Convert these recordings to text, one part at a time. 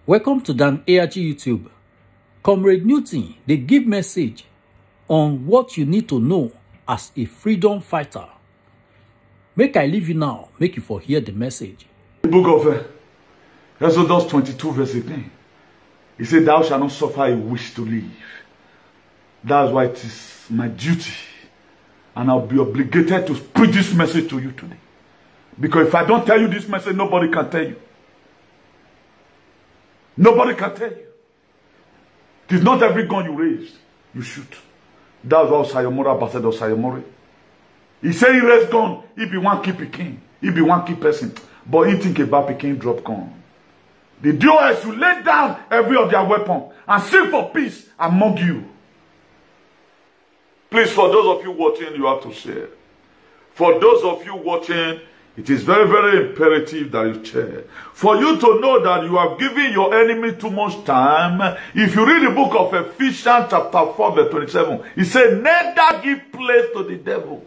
Welcome to Dan ARG YouTube. Comrade Newton, they give message on what you need to know as a freedom fighter. Make I leave you now, make you for hear the message. The book of Exodus 22 verse 18. He said, thou shalt not suffer a wish to live. That's why it is my duty. And I'll be obligated to preach this message to you today. Because if I don't tell you this message, nobody can tell you. Nobody can tell you. It is not every gun you raise, you shoot. That's what Sayomora Ambassador Sayomori. He said he raised gun, he be one keep a king. He be one keep person. But he think about a king drop gun. The DOS should lay down every of their weapon and seek for peace among you. Please, for those of you watching, you have to share. For those of you watching, it is very, very imperative that you share. For you to know that you have given your enemy too much time. If you read the book of Ephesians chapter 4 verse 27, he said, neither give place to the devil.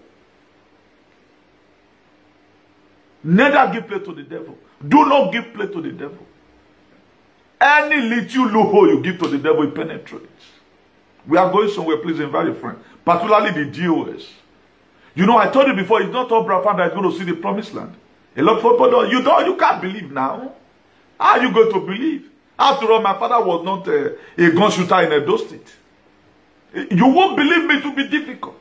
Neither give place to the devil. Do not give place to the devil. Any little loophole you give to the devil, it penetrates. We are going somewhere, please invite your friend. Particularly the DOS. You know, I told you before, it's not all Brafan that is going to see the promised land. A lot of people don't. You can't believe now. How are you going to believe? After all, my father was not a gun shooter in Edo State. You won't believe me to be difficult.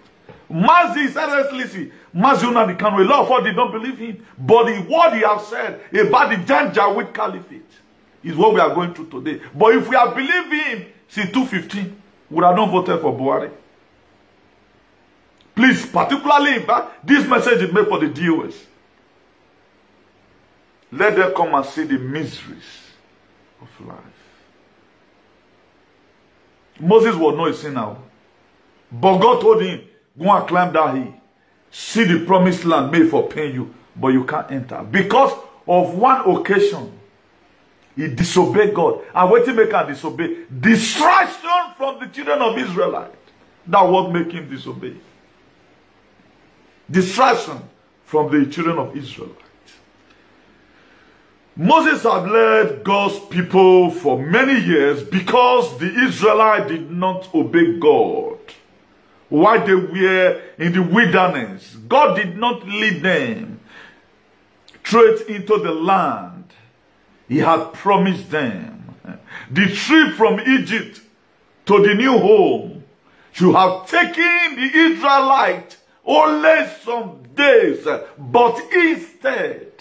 Mazi, seriously, Mazi Unadikano, a lot of us did not believe him. But what he has said about the Janjaweed Caliphate is what we are going through today. But if we have believed him since 2015, we would have not voted for Buhari. Please, particularly this message is made for the DOS. Let them come and see the miseries of life. Moses was not a sinner. But God told him, go and climb that hill. See the promised land made for paying you, but you can't enter. Because of one occasion, he disobeyed God. And what he make him disobey? Distraction from the children of Israel. That what make him disobey. Distraction from the children of Israel. Moses had led God's people for many years because the Israelites did not obey God while they were in the wilderness. God did not lead them straight into the land he had promised them. The trip from Egypt to the new home should have taken the Israelites only some days, but instead,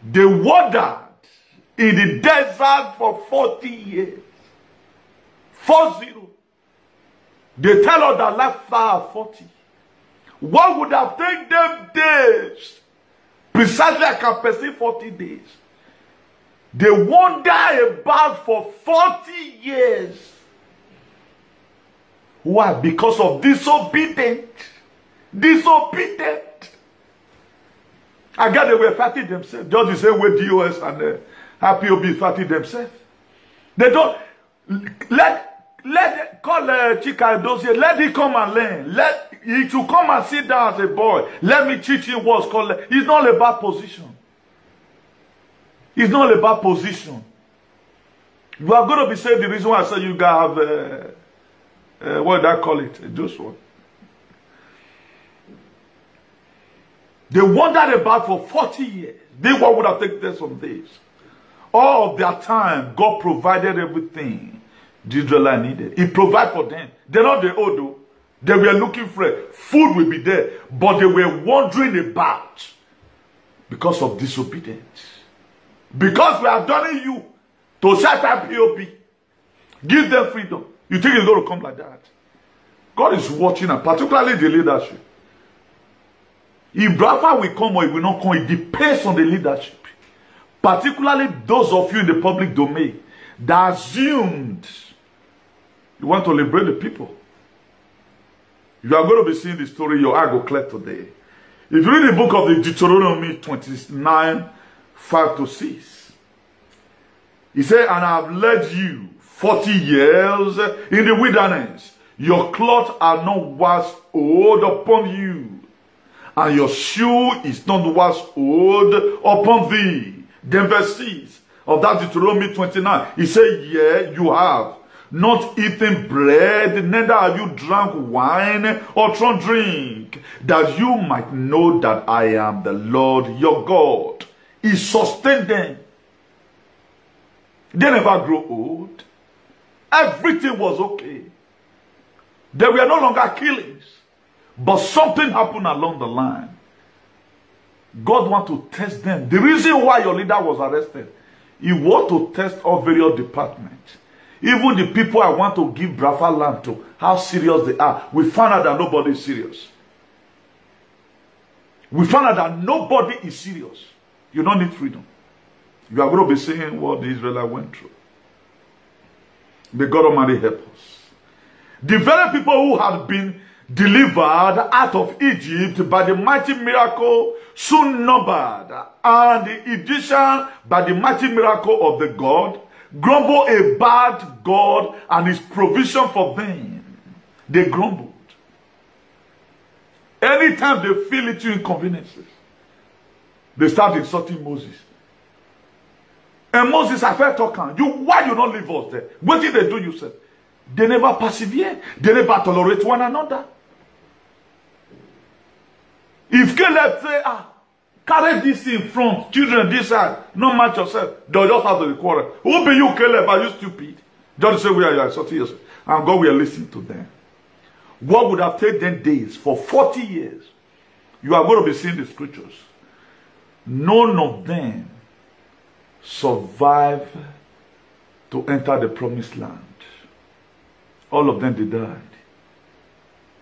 they wandered in the desert for 40 years. 40. They tell us that life far 40. What would have taken them days? Precisely I can perceive 40 days. They wandered about for 40 years. Why? Because of disobedient. Disobedient. I guess they were fighting themselves. Just the same way DOS and IPOB fighting themselves. They don't call Chika Dossier. Let him come and learn. Let he to come and sit down as a boy. Let me teach him what's called. It's not about position. It's not about position. You are going to be saying the reason why I said you guys have what did I call it? Joshua. They wandered about for 40 years. They what would have taken them some days. All of their time, God provided everything the Israelites needed. He provided for them. They're not the old though. They were looking for it. Food will be there. But they were wandering about because of disobedience. Because we have done you to set up POP. Give them freedom. You think it's going to come like that? God is watching, and particularly the leadership. If Brafan will come or it will not come, it depends on the leadership. Particularly those of you in the public domain that assumed you want to liberate the people. You are going to be seeing the story, your eye go clear today. If you read the book of the Deuteronomy 29, 5 to 6, he said, and I have led you 40 years in the wilderness. Your clothes are not waxed old upon you, and your shoe is not waxed old upon thee. Then verse 6 of that Deuteronomy 29, he said, yeah, you have not eaten bread, neither have you drunk wine or drunk drink, that you might know that I am the Lord your God. He sustained them. They never grow old. Everything was okay. There were no longer killings. But something happened along the line. God wants to test them. The reason why your leader was arrested, he wants to test all various departments. Even the people I want to give Biafra land to, how serious they are. We found out that nobody is serious. We found out that nobody is serious. You don't need freedom. You are going to be seeing what the Israelites went through. May God Almighty help us. The very people who had been delivered out of Egypt by the mighty miracle soon numbered, and the Egyptians by the mighty miracle of the God grumbled about God and his provision for them. They grumbled. Anytime they feel little inconveniences, they start insulting Moses. And Moses, I felt talking. Why you not leave us there? What did they do, you said? They never persevere. They never tolerate one another. If Caleb say, carry this in front, children this side, not match yourself, they'll just have to quarrel. Who be you, Caleb? Are you stupid? Just say, where you are insulting yourself. And God will listen to them. What would have taken them days for 40 years? You are going to be seeing the scriptures. None of them survived to enter the promised land. All of them, they died.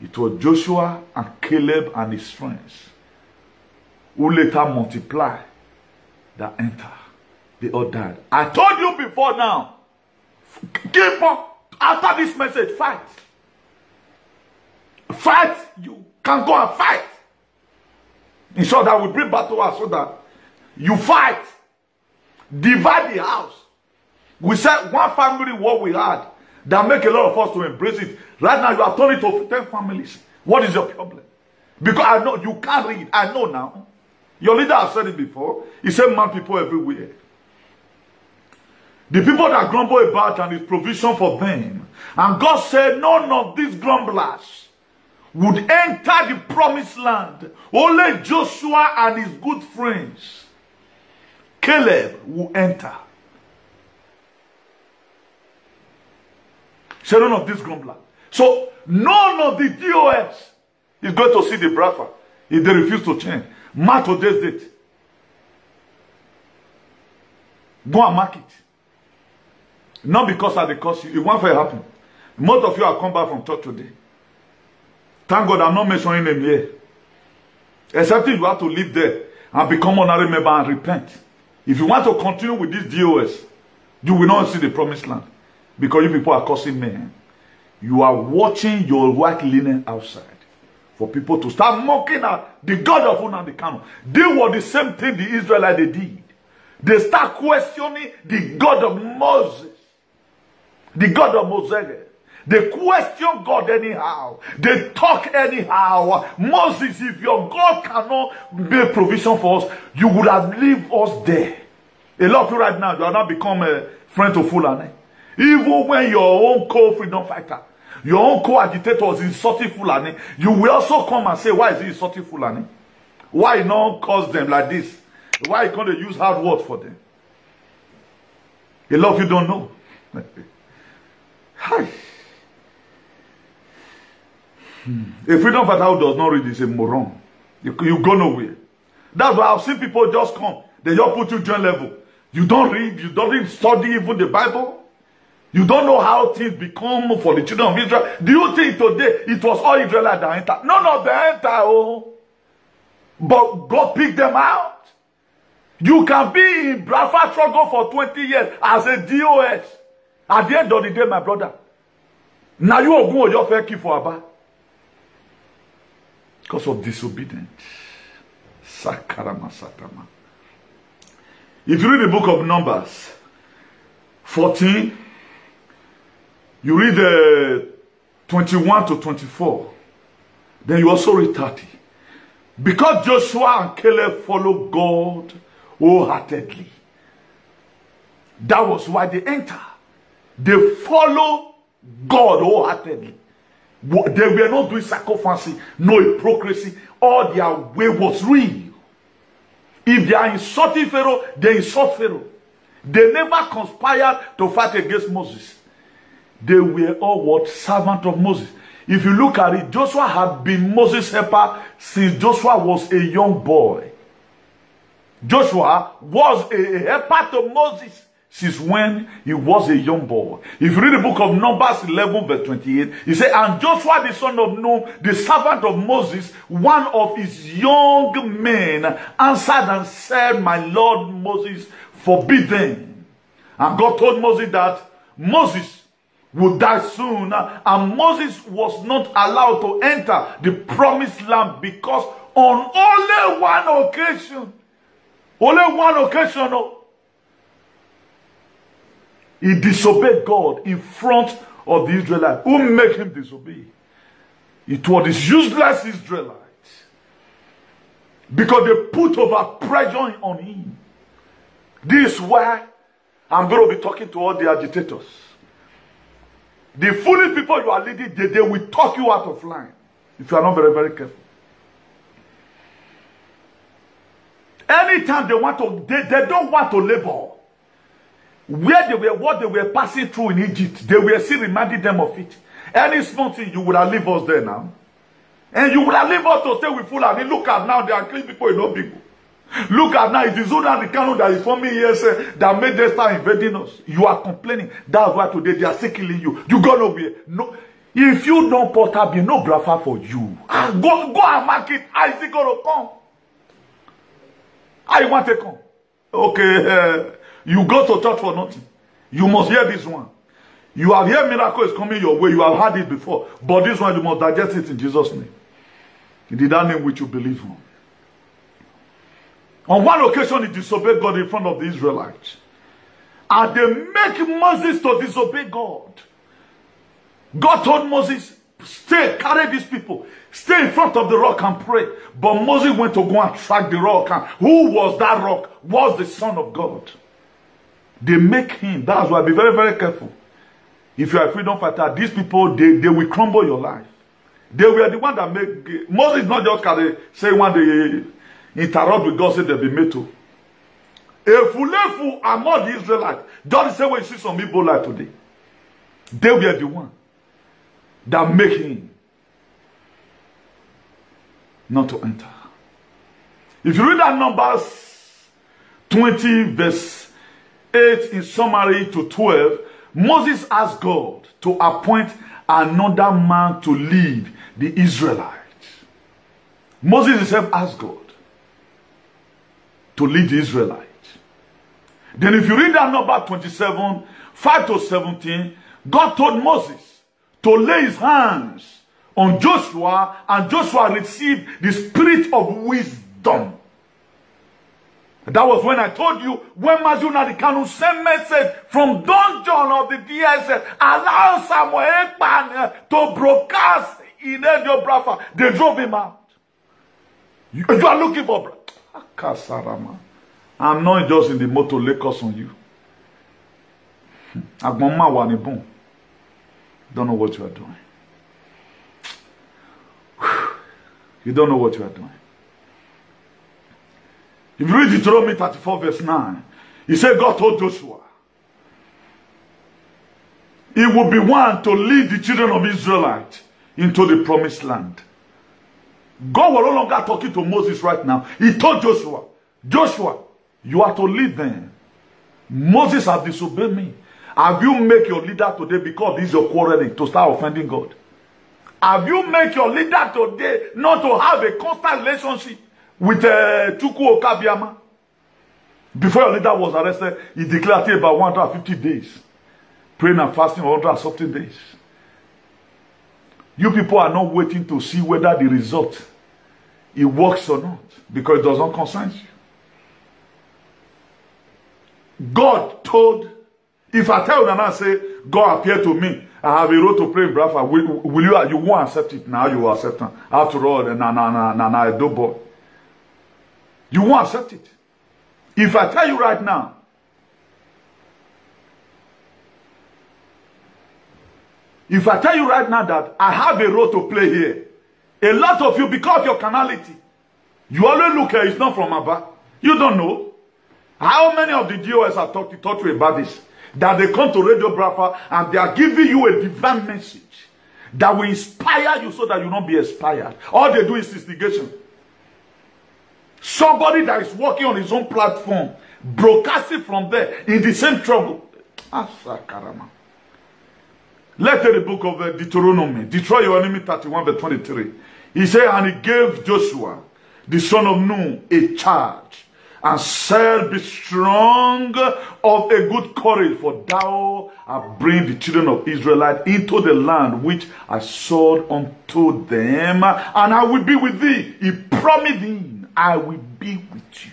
It was Joshua and Caleb and his friends who later multiplied that enter. They all died. I told you before now. Keep on. After this message, fight. Fight. You can go and fight. In short, that will bring battle us so that you fight. Divide the house. We said one family what we had that make a lot of us to embrace it. Right now you have turned it to 10 families. What is your problem? Because I know you can't read. I know now. Your leader has said it before. He said man people everywhere. The people that grumble about and his provision for them. And God said none of these grumblers would enter the promised land. Only Joshua and his good friends, Caleb, will enter. So none of this grumbler. So none of the DOS is going to see the Biafra if they refuse to change. Mark today's date. Go and mark it. Not because I curse you. It won't happen. Most of you have come back from church today. Thank God I'm not mentioning them here. Except if you have to live there and become an honorary member and repent. If you want to continue with this DOS, you will not see the promised land. Because you people are causing mayhem. You are watching your white linen outside. For people to start mocking at the God of Nnamdi Kanu. They were the same thing the Israelites they did. They start questioning the God of Moses. The God of Moses. They question God anyhow. They talk anyhow. Moses, if your God cannot make provision for us, you would have leave us there. A lot of you right now, you have not become a friend to Fulani. Even when your own co-freedom fighter, your own co-agitator is insulting Fulani, you will also come and say, why is he insulting Fulani? Why not cause them like this? Why can't they use hard words for them? A lot of you don't know. Hi. A freedom fighter who does not read is a moron. You go nowhere. That's why I've seen people just come. They just put you joint level. You don't read. You don't study even the Bible. You don't know how things become for the children of Israel. Do you think today it was all Israelites that entered? None of them entered. Oh. But God picked them out. You can be in Biafra struggle for 20 years as a DOS. At the end of the day, my brother, now you are going your fair key for Abba. Because of disobedience. Sakarama Satama. If you read the book of Numbers 14, you read 21 to 24, then you also read 30. Because Joshua and Caleb followed God wholeheartedly. That was why they enter. They follow God wholeheartedly. They were not doing sacrifice, no hypocrisy. All their way was real. If they are insulting Pharaoh, they insult Pharaoh. They never conspired to fight against Moses. They were all what? Servant of Moses. If you look at it, Joshua had been Moses' helper since Joshua was a young boy. Joshua was a helper to Moses since when he was a young boy. If you read the book of Numbers 11 verse 28, he said, and Joshua the son of Nun, the servant of Moses, one of his young men, answered and said, my Lord Moses, forbid them. And God told Moses that Moses would die soon, and Moses was not allowed to enter the promised land because on only one occasion, he disobeyed God in front of the Israelites. Who made him disobey? It was these useless Israelites. Because they put over pressure on him. This is why I'm going to be talking to all the agitators. The foolish people you are leading, they will talk you out of line. If you are not very, very careful. Anytime they want to, they don't want to labor. Where they were, what they were passing through in Egypt, they were still reminding them of it. Any small thing, you would have leave us there now. And you would have leave us to stay with Fulani. Look at now, they are killing people in no people. Look at now, it is Zuna the Kanu that is forming here that made them start invading us. You are complaining. That's why today they are still killing you. You go nowhere. No, if you don't put up, no brafa for you. Go and mark it. I is it going to come? I want to come. Okay, you go to church for nothing. You must hear this one. You have heard miracle is coming your way. You have heard it before. But this one, you must digest it in Jesus' name. In that name which you believe on. On one occasion, he disobeyed God in front of the Israelites. And they make Moses to disobey God. God told Moses, stay, carry these people. Stay in front of the rock and pray. But Moses went to go and track the rock. And who was that rock? Was the Son of God. They make him. That's why be very, very careful. If you are a freedom fighter, these people, they will crumble your life. They were the one that make Moses not just carry, say one day interrupt with God, say they'll be made to. A fool among the Israelites. Just the same way you see some people like today. They were the one that make him not to enter. If you read that Numbers 20 verse 8 in summary to 12, Moses asked God to appoint another man to lead the Israelites. Moses himself asked God to lead the Israelites. Then if you read that number 27, 5 to 17, God told Moses to lay his hands on Joshua, and Joshua received the spirit of wisdom. That was when I told you, when Mazuna the Kanu sent message from dungeon of the DSS, allow Samuel Ekpan to broadcast in Edio Brafa. They drove him out. You are looking for Kasarama. I'm not just in the motor Lagos on you. Agbonma Wanibun. Don't know what you are doing. You don't know what you are doing. If you read Deuteronomy 34 verse 9, he said God told Joshua, he will be one to lead the children of Israelites into the promised land. God was no longer talking to Moses right now. He told Joshua, Joshua, you are to lead them. Moses has disobeyed me. Have you made your leader today because this is your quarreling to start offending God? Have you made your leader today not to have a constant relationship with Chukwu Okabiama? Before your leader was arrested, he declared it about 150 days. Praying and fasting for 100 something days. You people are not waiting to see whether the result, it works or not. Because it does not concern you. God told, if I tell you and I say, God appeared to me, I have a road to pray in Brafa, will you won't accept it now, you will accept it. After all, I do boy. You won't accept it. If I tell you right now, If I tell you right now that I have a role to play here, a lot of you, because of your carnality, you always look at it's not from Abba. You don't know. How many of the DOS have talked to you about this? That they come to Radio Biafra and they are giving you a divine message that will inspire you so that you will not be inspired. All they do is instigation. Somebody that is working on his own platform, broadcasting from there in the same trouble. Let's take the book of Deuteronomy. Destroy your enemy 31 verse 23. He said, and he gave Joshua, the son of Nun, a charge, and said, be strong of a good courage, for thou hast bring the children of Israel into the land which I swore unto them, and I will be with thee. He promised him, I will be with you.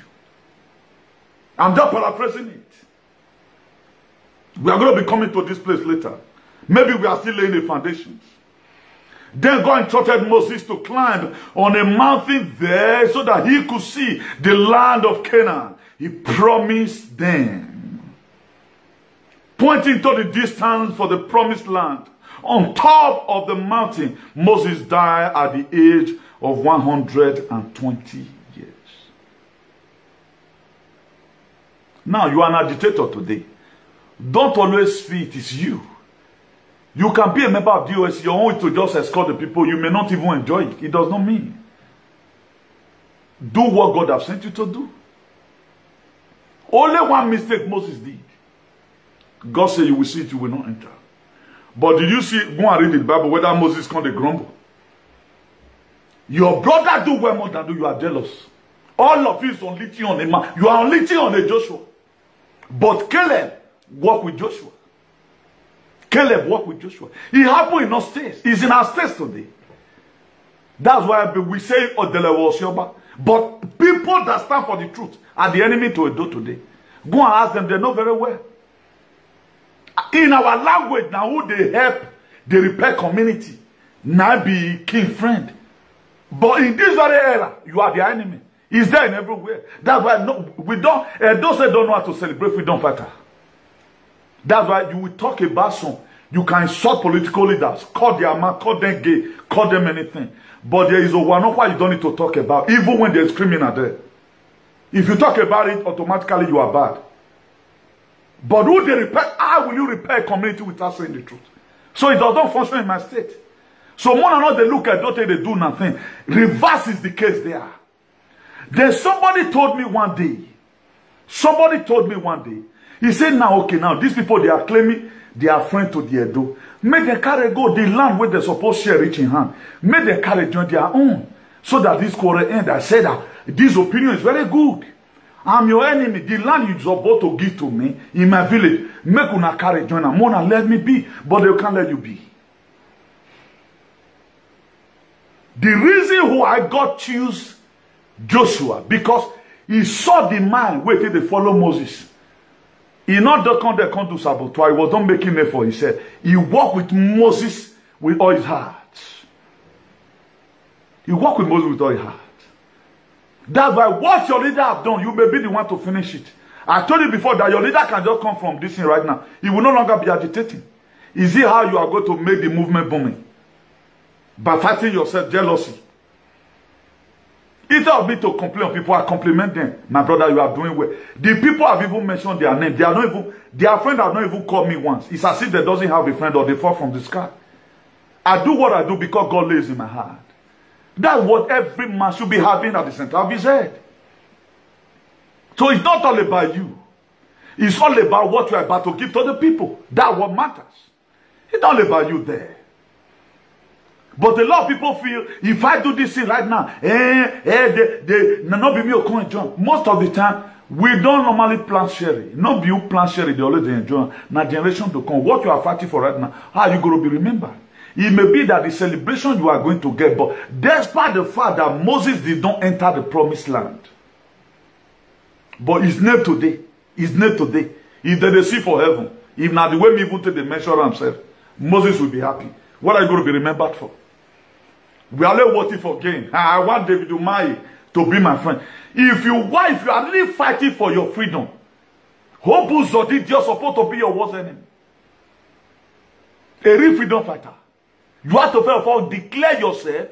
I'm just paraphrasing it. We are going to be coming to this place later. Maybe we are still laying the foundations. Then God instructed Moses to climb on a mountain there so that he could see the land of Canaan. He promised them, pointing to the distance for the promised land. On top of the mountain, Moses died at the age of 120 years. Now, you are an agitator today. Don't always feel it is you. You can be a member of DOS, your own to just escort the people. You may not even enjoy it. It does not mean. Do what God has sent you to do. Only one mistake Moses did. God said you will see it, you will not enter. But did you see, go and read the Bible, whether Moses can grumble. Your brother do well more than you, are jealous. All of you is on lithium on a man. You are on lithium on a Joshua. But Caleb walked with Joshua. Caleb walked with Joshua. It happened in our states. It's in our states today. That's why we say Odelewo. But people that stand for the truth are the enemy to Edo today. Go and ask them, they know very well. In our language, now who they help the repair community, now be king friend. But in this very era, you are the enemy. It's there in everywhere. That's why we don't, those that don't know how to celebrate freedom fighter. That's why you will talk about some. You can insult political leaders, call their man, call them gay, call them anything. But there is a one of why you don't need to talk about, even when there's criminal there. If you talk about it, automatically you are bad. But who they repair? How will you repair a community without saying the truth? So it does not function in my state. So more or not they look at, don't think they do nothing. Reverse is the case there. Then somebody told me one day. He said, now, okay, now, these people, they are claiming they are friends to the Edo. Make them carry go the land where they're supposed to share rich in hand. Make them carry join their own. So that this quarrel end. I said that this opinion is very good. I'm your enemy. The land you're supposed to give to me in my village, make una carry join and Mona let me be. But they can't let you be. The reason why God chose Joshua, because he saw the man waiting to follow Moses. He not just come to sabotage. He was not making effort. He said he walked with Moses with all his heart. He walked with Moses with all his heart. That's why what your leader have done, you may be the one to finish it. I told you before that your leader can just come from this thing right now. He will no longer be agitating. Is it how you are going to make the movement booming? By fighting yourself, jealousy. Instead of me to complain on people, I compliment them. My brother, you are doing well. The people have even mentioned their name. They are not even, their friend have not even called me once. It's as if they doesn't have a friend or they fall from the sky. I do what I do because God lays in my heart. That's what every man should be having at the center of his head. So it's not all about you. It's all about what you are about to give to the people. That's what matters. It's not about you there. But a lot of people feel, if I do this thing right now, not be me or enjoy. Most of the time, we don't normally plant sherry. Not be you plant sherry, they always enjoy. Now generation to come, what you are fighting for right now, how are you going to be remembered? It may be that the celebration you are going to get, but despite the fact that Moses did not enter the promised land, but his name today, if they see for heaven, if not the way me even take the measure himself, Moses will be happy. What are you going to be remembered for? We are only waiting for gain. I want David Umahi to be my friend. If you are really fighting for your freedom, Hobu Zodid, you're supposed to be your worst enemy. a real freedom fighter, you have to first of all declare yourself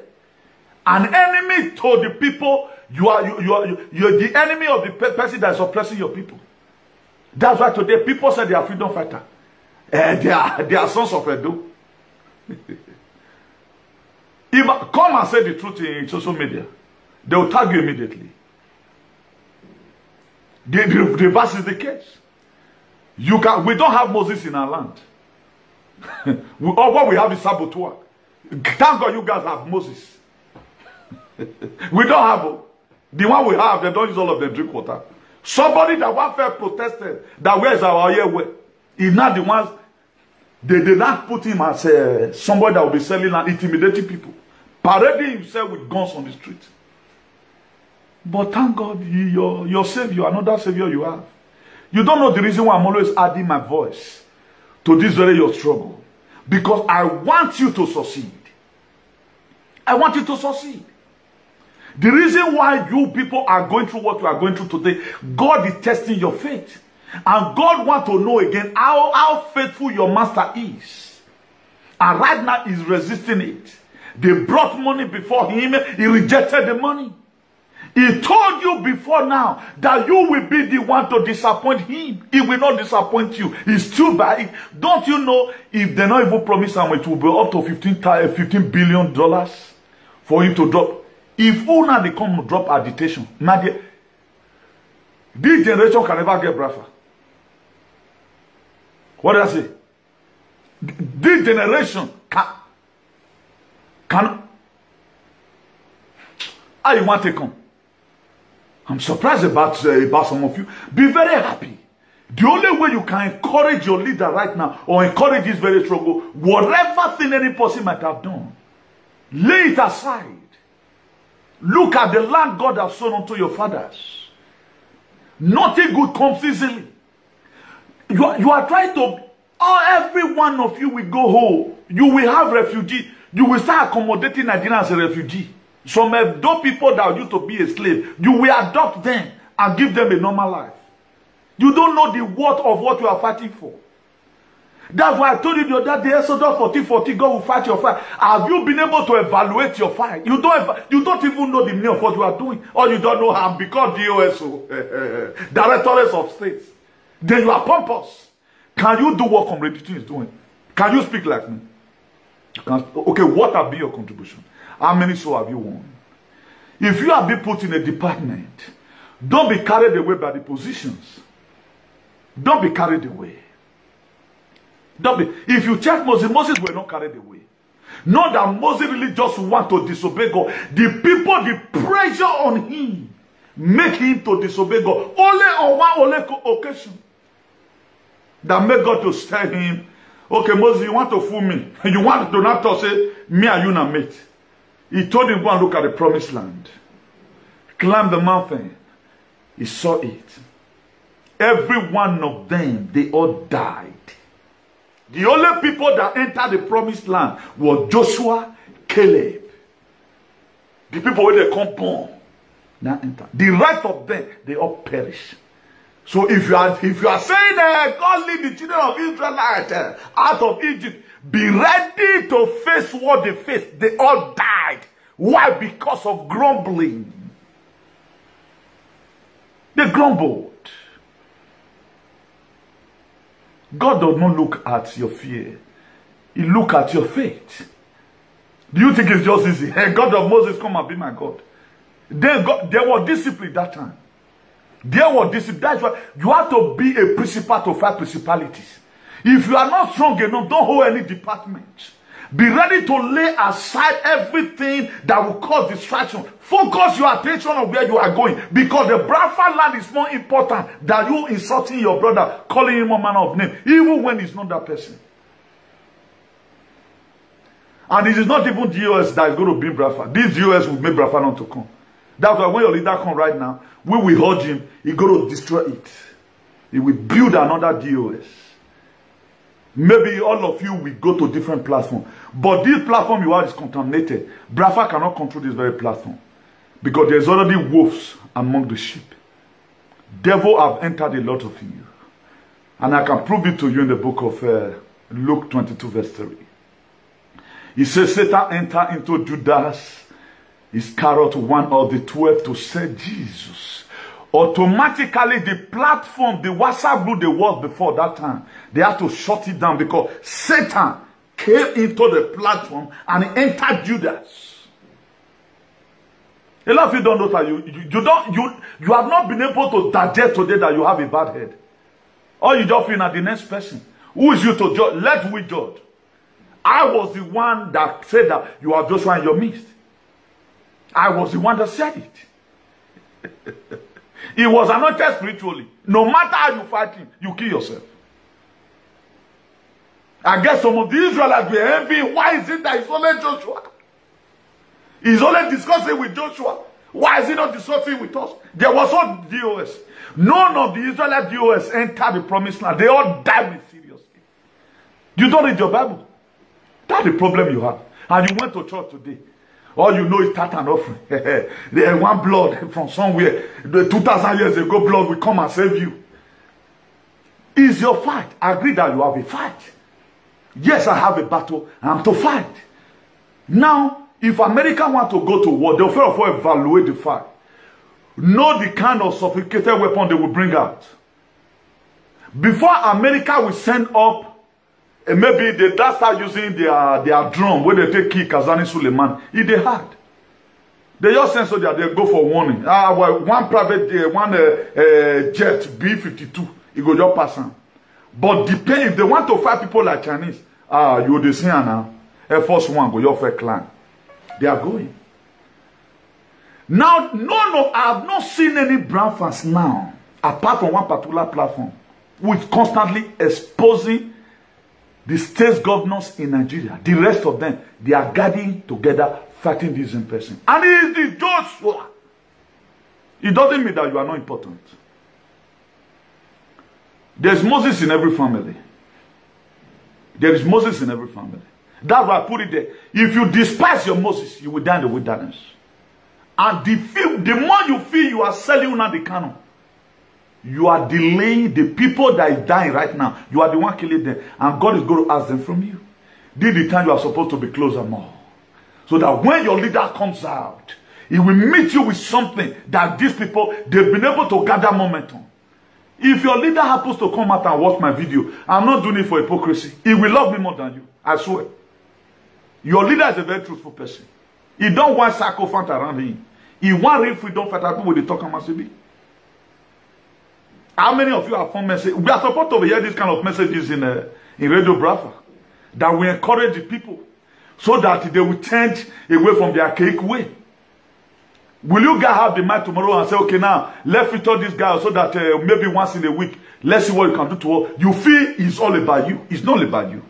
an enemy to the people. You're the enemy of the person that is oppressing your people. That's why today people say they are freedom fighter. They are sons of Edo. Come and say the truth in social media. They will tag you immediately. The reverse is the case. We don't have Moses in our land. All what we have is saboteur. Thank God you guys have Moses. We don't have the one we have. They don't use all of them drink water. Somebody that one fair protested that where's our year is not the ones. They did not put him as somebody that will be selling and intimidating people, parading himself with guns on the street. But thank God, your savior, another savior you have. You don't know the reason why I'm always adding my voice to this very your struggle. Because I want you to succeed. I want you to succeed. The reason why you people are going through what you are going through today, God is testing your faith. And God wants to know again how faithful your master is. And right now he's resisting it. They brought money before him. He rejected the money. He told you before now that you will be the one to disappoint him. He will not disappoint you. He's too bad. Don't you know if they not even promise him it will be up to $15 billion for him to drop? If Una they come drop agitation, this generation can never get Brafa. What did I say? This generation can how you want to come? I'm surprised about some of you. Be very happy. The only way you can encourage your leader right now or encourage this very struggle, whatever thing any person might have done, lay it aside. Look at the land God has sown unto your fathers. Nothing good comes easily. You are trying to, every one of you will go home. You will have refugee. You will start accommodating Nigeria as a refugee. Some of those people that used to be a slave, you will adopt them and give them a normal life. You don't know the worth of what you are fighting for. That's why I told you the other day, Exodus 14:40, God will fight your fight. Have you been able to evaluate your fight? You don't even know the meaning of what you are doing. Or you don't know how, because DOSO, Directorate of States. Then you are pompous. Can you do what Comrade Newton is doing? Can you speak like me? Okay, what have been your contribution? How many souls have you won? If you have been put in a department, don't be carried away by the positions. Don't be carried away. If you check Moses were not carried away. Not that Moses really just want to disobey God. The people, the pressure on him, make him to disobey God. Only on one occasion. That made God to tell him, okay, Moses, you want to fool me. You want to not to say, me and you na mate. He told him, go and look at the promised land. Climb the mountain. He saw it. Every one of them, they all died. The only people that entered the promised land were Joshua, Caleb. The people where they come born, now enter. The rest of them, they all perish. So if you are saying God lead the children of Israel out of Egypt, be ready to face what they faced. They all died. Why? Because of grumbling. They grumbled. God does not look at your fear. He looks at your faith. Do you think it's just easy? Hey, God of Moses, come and be my God. Then there was discipline that time. There was discipline. That's why you have to be a principal to fight principalities. If you are not strong enough, don't hold any department. Be ready to lay aside everything that will cause distraction. Focus your attention on where you are going. Because the Brafa land is more important than you insulting your brother, calling him a man of name, even when he's not that person. And it is not even DOS that is going to bring Brafa. This DOS will make Brafa not to come. That's why when your leader comes right now, we will urge him, he's going to destroy it. He will build another DOS. Maybe all of you will go to different platforms. But this platform you are is contaminated. Brafa cannot control this very platform. Because there's already wolves among the sheep. Devil have entered a lot of you. And I can prove it to you in the book of Luke 22 verse 3. He says, Satan entered into Judas Iscariot, one of the 12, to sell Jesus. Automatically, the platform, the WhatsApp group they was before that time, they had to shut it down because Satan came into the platform and he entered Judas. A lot of you don't know that you have not been able to digest today that you have a bad head. Or you just feel at the next person. Who is you to judge? Let we judge. I was the one that said that you are Joshua in your midst. I was the one that said it. He was anointed spiritually. No matter how you fight him, you kill yourself. I guess some of the Israelites were envying. Why is it that it's only Joshua? He's only discussing with Joshua. Why is he not discussing with us? There was no DOS. None of the Israelite DOS entered the promised land. They all died with seriously. You don't read your Bible. That's the problem you have. And you went to church today. All you know is tithe and offering. There one blood from somewhere. 2,000 years ago, blood will come and save you. Is your fight. I agree that you have a fight. Yes, I have a battle. I'm to fight. Now, if America want to go to war, they'll first of all evaluate the fight. Know the kind of sophisticated weapon they will bring out. Before America will send up, maybe they start using their drone where they take kill Kazani Suleiman. If they had, they just send so that they go for warning. Well, one private jet B-52, it go just pass on. But depend if they want to fight people like Chinese, you will see now. Air Force One go your fair clan. They are going. Now, I have not seen any brown fans now, apart from one particular platform, which constantly exposing the state governors in Nigeria. The rest of them, they are gathering together, fighting this in person. And it is the Joshua. It doesn't mean that you are not important. There's Moses in every family. There is Moses in every family. That's why I put it there. If you despise your Moses, you will die in the wilderness. And the more you feel you are selling on the canon, you are delaying the people that are dying right now. You are the one killing them. And God is going to ask them from you. This is the time you are supposed to be closer more. So that when your leader comes out, he will meet you with something that these people, they've been able to gather momentum. If your leader happens to come out and watch my video, I'm not doing it for hypocrisy. He will love me more than you. I swear. Your leader is a very truthful person. He don't want sycophant around him. He want real freedom fighter people with the talk and How many of you have found messages? We are supposed to hear this kind of messages in Radio Brava. That we encourage the people so that they will change away from their archaic way. Will you guys have the mind tomorrow and say, okay, now, let's feature this guy so that maybe once in a week, let's see what you can do to her. You feel it's all about you. It's not about you.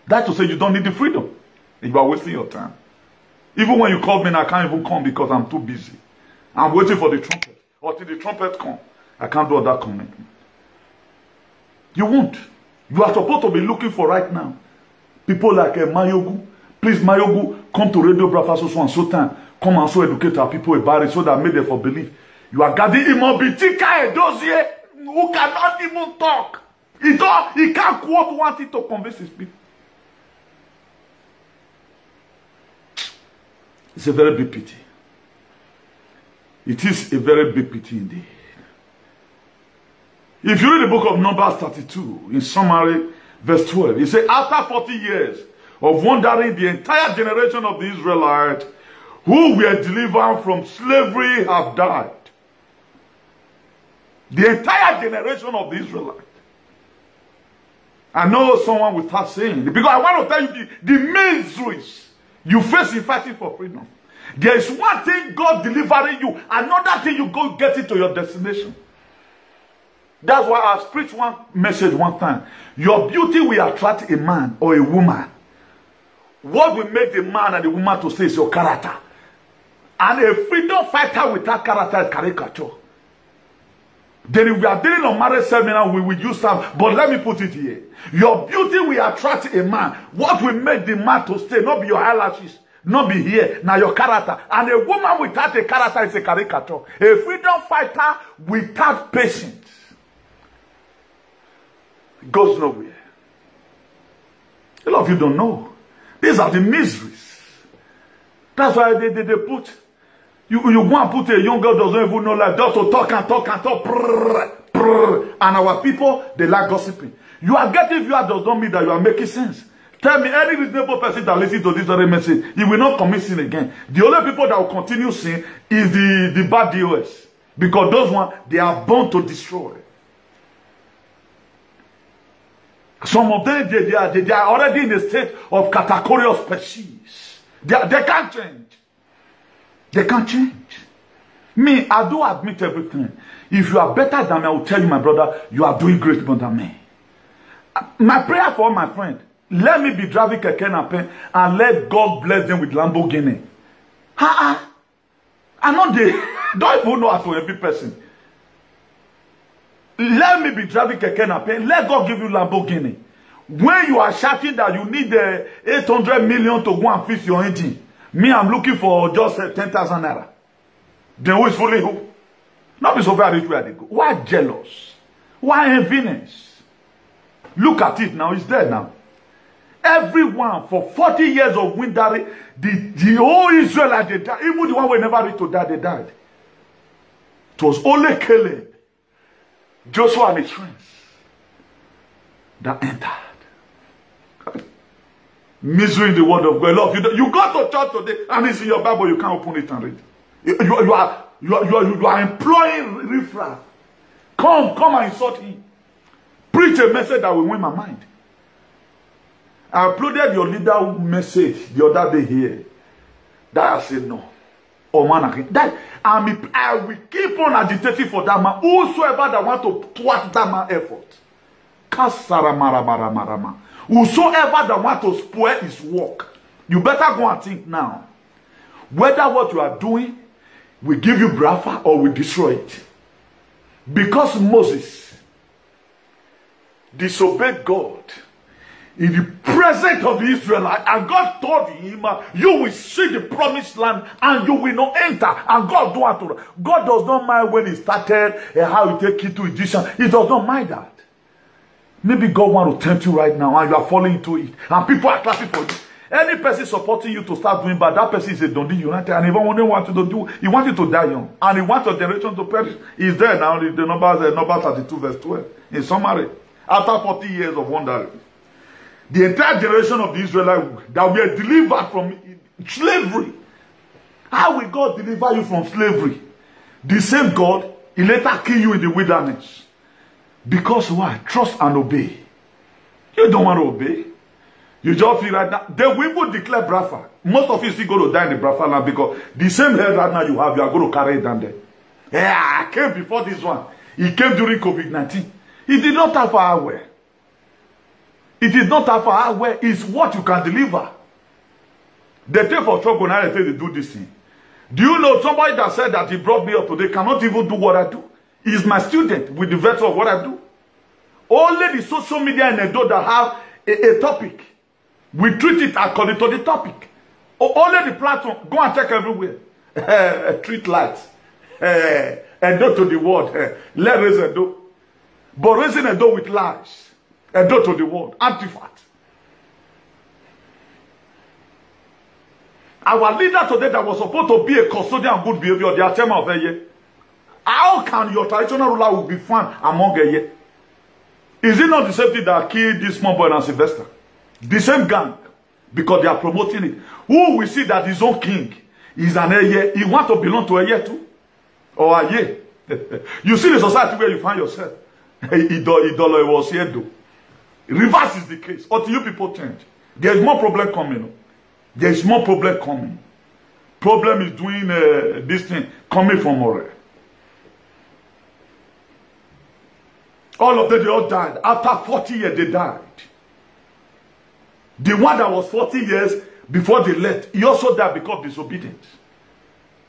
That's to say you don't need the freedom. You are wasting your time. Even when you call me, I can't even come because I'm too busy. I'm waiting for the trumpet. Until the trumpet comes, I can't do that commitment. You won't. You are supposed to be looking for right now people like Mayogu. Please, Mayogu, come to Radio Brava so and so time. Come and so educate our people about it so that made them for believe. You are guarding Imobitika Edozie who cannot even talk. He can't quote one thing to convince his people. It's a very big pity. It is a very big pity indeed. If you read the book of Numbers 32, in summary, verse 12, it says, after 40 years of wandering, the entire generation of the Israelites who were delivered from slavery have died. The entire generation of the Israelites. I know someone will start saying it, because I want to tell you the miseries you face in fighting for freedom. There is one thing God delivering you, another thing you go get it to your destination. That's why I preached one message one time. Your beauty will attract a man or a woman. What will make the man and the woman to say is your character. And a freedom fighter without character is caricature. Then if we are dealing on marriage seminar, we will use some. But let me put it here. Your beauty will attract a man. What will make the man to stay? Not be your eyelashes. Not be here. Now your character. And a woman without a character is a caricature. A freedom fighter without patience goes nowhere. of you don't know. These are the miseries. That's why they put, you go and put a young girl doesn't even know life, just to talk and talk and talk. And our people, they like gossiping. You are getting viewers does not mean that you are making sense. Tell me, any reasonable person that listens to this very message, he will not commit sin again. The only people that will continue sin is the bad DOS. Because those ones, they are born to destroy. Some of them, they are already in a state of categorical species. They can't change. They can't change. Me, I do admit everything. If you are better than me, I will tell you, my brother, you are doing great more than me. My prayer for my friend, let me be driving Keke Napep and let God bless them with Lamborghini. I know they don't even know how to every person. Let me be driving Keke Napep. Let God give you Lamborghini. When you are shouting that you need 800 million to go and fix your engine, me, I'm looking for just 10,000 naira. Then who is fooling who? Not be so very rich where they go. Why jealous? Why enviness? Look at it now. It's there now. Everyone for 40 years of windari, the whole Israelite, they died. Even the one who never reached to die, they died. It was only Caleb, Joshua and his friends that entered. Misery in the word of God. Love, you go to church today and it's in your Bible, you can't open it and read. You are employing riffraff. Come and insult him. Preach a message that will win my mind. I uploaded your leader message the other day here. That I said no. Oh man, that I will keep on agitating for that man. Whosoever that want to thwart that man effort. Whosoever that want to spoil his work. You better go and think now. Whether what you are doing will give you brafa or will destroy it. Because Moses disobeyed God in the presence of the Israelites, and God told him, you will see the promised land and you will not enter. And God don't want to. God does not mind when he started how he take you to Egyptian. He does not mind that. Maybe God want to tempt you right now and you are falling into it. And people are clapping for you. Any person supporting you to start doing bad, that person is a Dundee United, and even when they want you to do, he wants you to die young, and he wants your generation to perish. He's there now. The number 32 verse 12 in summary. After 40 years of wandering, the entire generation of the Israelites that were delivered from slavery. How will God deliver you from slavery? The same God, he later kill you in the wilderness. Because why? Trust and obey. You don't want to obey. You just feel right now. They will even declare Brafa. Most of you still go to die in the Brafa land because the same head right now you have, you are going to carry it down there. Yeah, I came before this one. He came during COVID-19. He did not have hardware. It is not have hardware. It's what you can deliver. They take for trouble now. They say they do this thing. Do you know somebody that said that he brought me up today cannot even do what I do? He is my student with the virtue of what I do. Only the social media in Edo that have a topic, we treat it according to the topic. Only the platform, go and check everywhere. Treat lights. Edo to the world. Let raise Edo. But raising Edo with lies. Edo to the world. Antifat. Our leader today that was supposed to be a custodian of good behavior, the chairman of a year. How can your traditional ruler will be found among a year? Is it not the same thing that killed this small boy and Sylvester? The same gang. Because they are promoting it. Who will see that his own king is an Eye? He wants to belong to Eye too? Or Aye? You see the society where you find yourself. Idolo was here though. Reverse is the case. Until you people change. There is more problem coming. There is more problem coming. Problem is doing this thing coming from Ore. All of them, they all died. After 40 years, they died. The one that was 40 years before they left, he also died because of disobedience.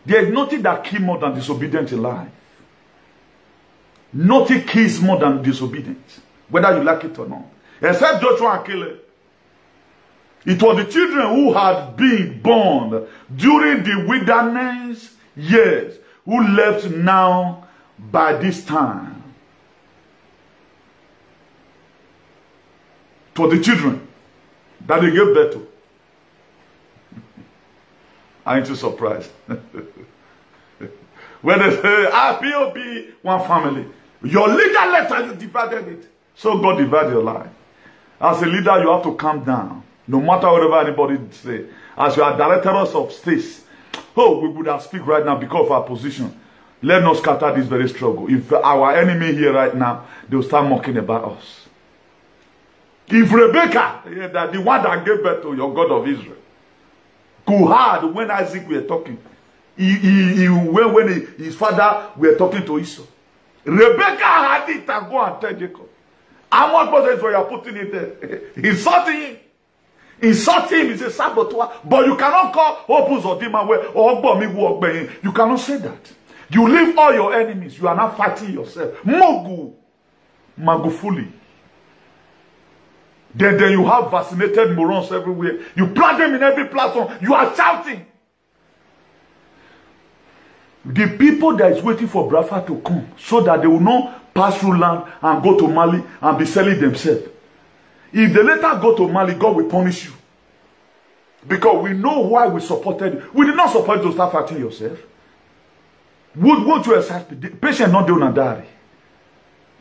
There is nothing that kills more than disobedience in life. Nothing kills more than disobedience, whether you like it or not. Except Joshua and Caleb. It was the children who had been born during the wilderness years who left now by this time. It was the children. that they gave birth to. Aren't you surprised? When they say, POB, one family, your leader left and you divided it. So God divided your life. As a leader, you have to calm down. No matter whatever anybody say. As you are directors of states, oh, we would have speak right now because of our position. Let us scatter this very struggle. If our enemy here right now, they will start mocking about us. If Rebecca, the one that gave birth to your God of Israel, could hard when Isaac were talking, when his father were talking to Esau, Rebecca had it and go and tell Jacob. How much more is what you are putting it there? Insulting him. Insulting him is a saboteur. But you cannot call Opus or Dimaway or Ogbomi Ogbeyin. You cannot say that. You leave all your enemies. You are not fighting yourself. Mogu. Magufuli. Then you have vaccinated morons everywhere. You plant them in every platform. You are shouting. The people that is waiting for Biafra to come so that they will not pass through land and go to Mali and be selling themselves. If they later go to Mali, God will punish you. Because we know why we supported you. We did not support you to start fighting yourself. Won't you accept? Patient not doing a diary.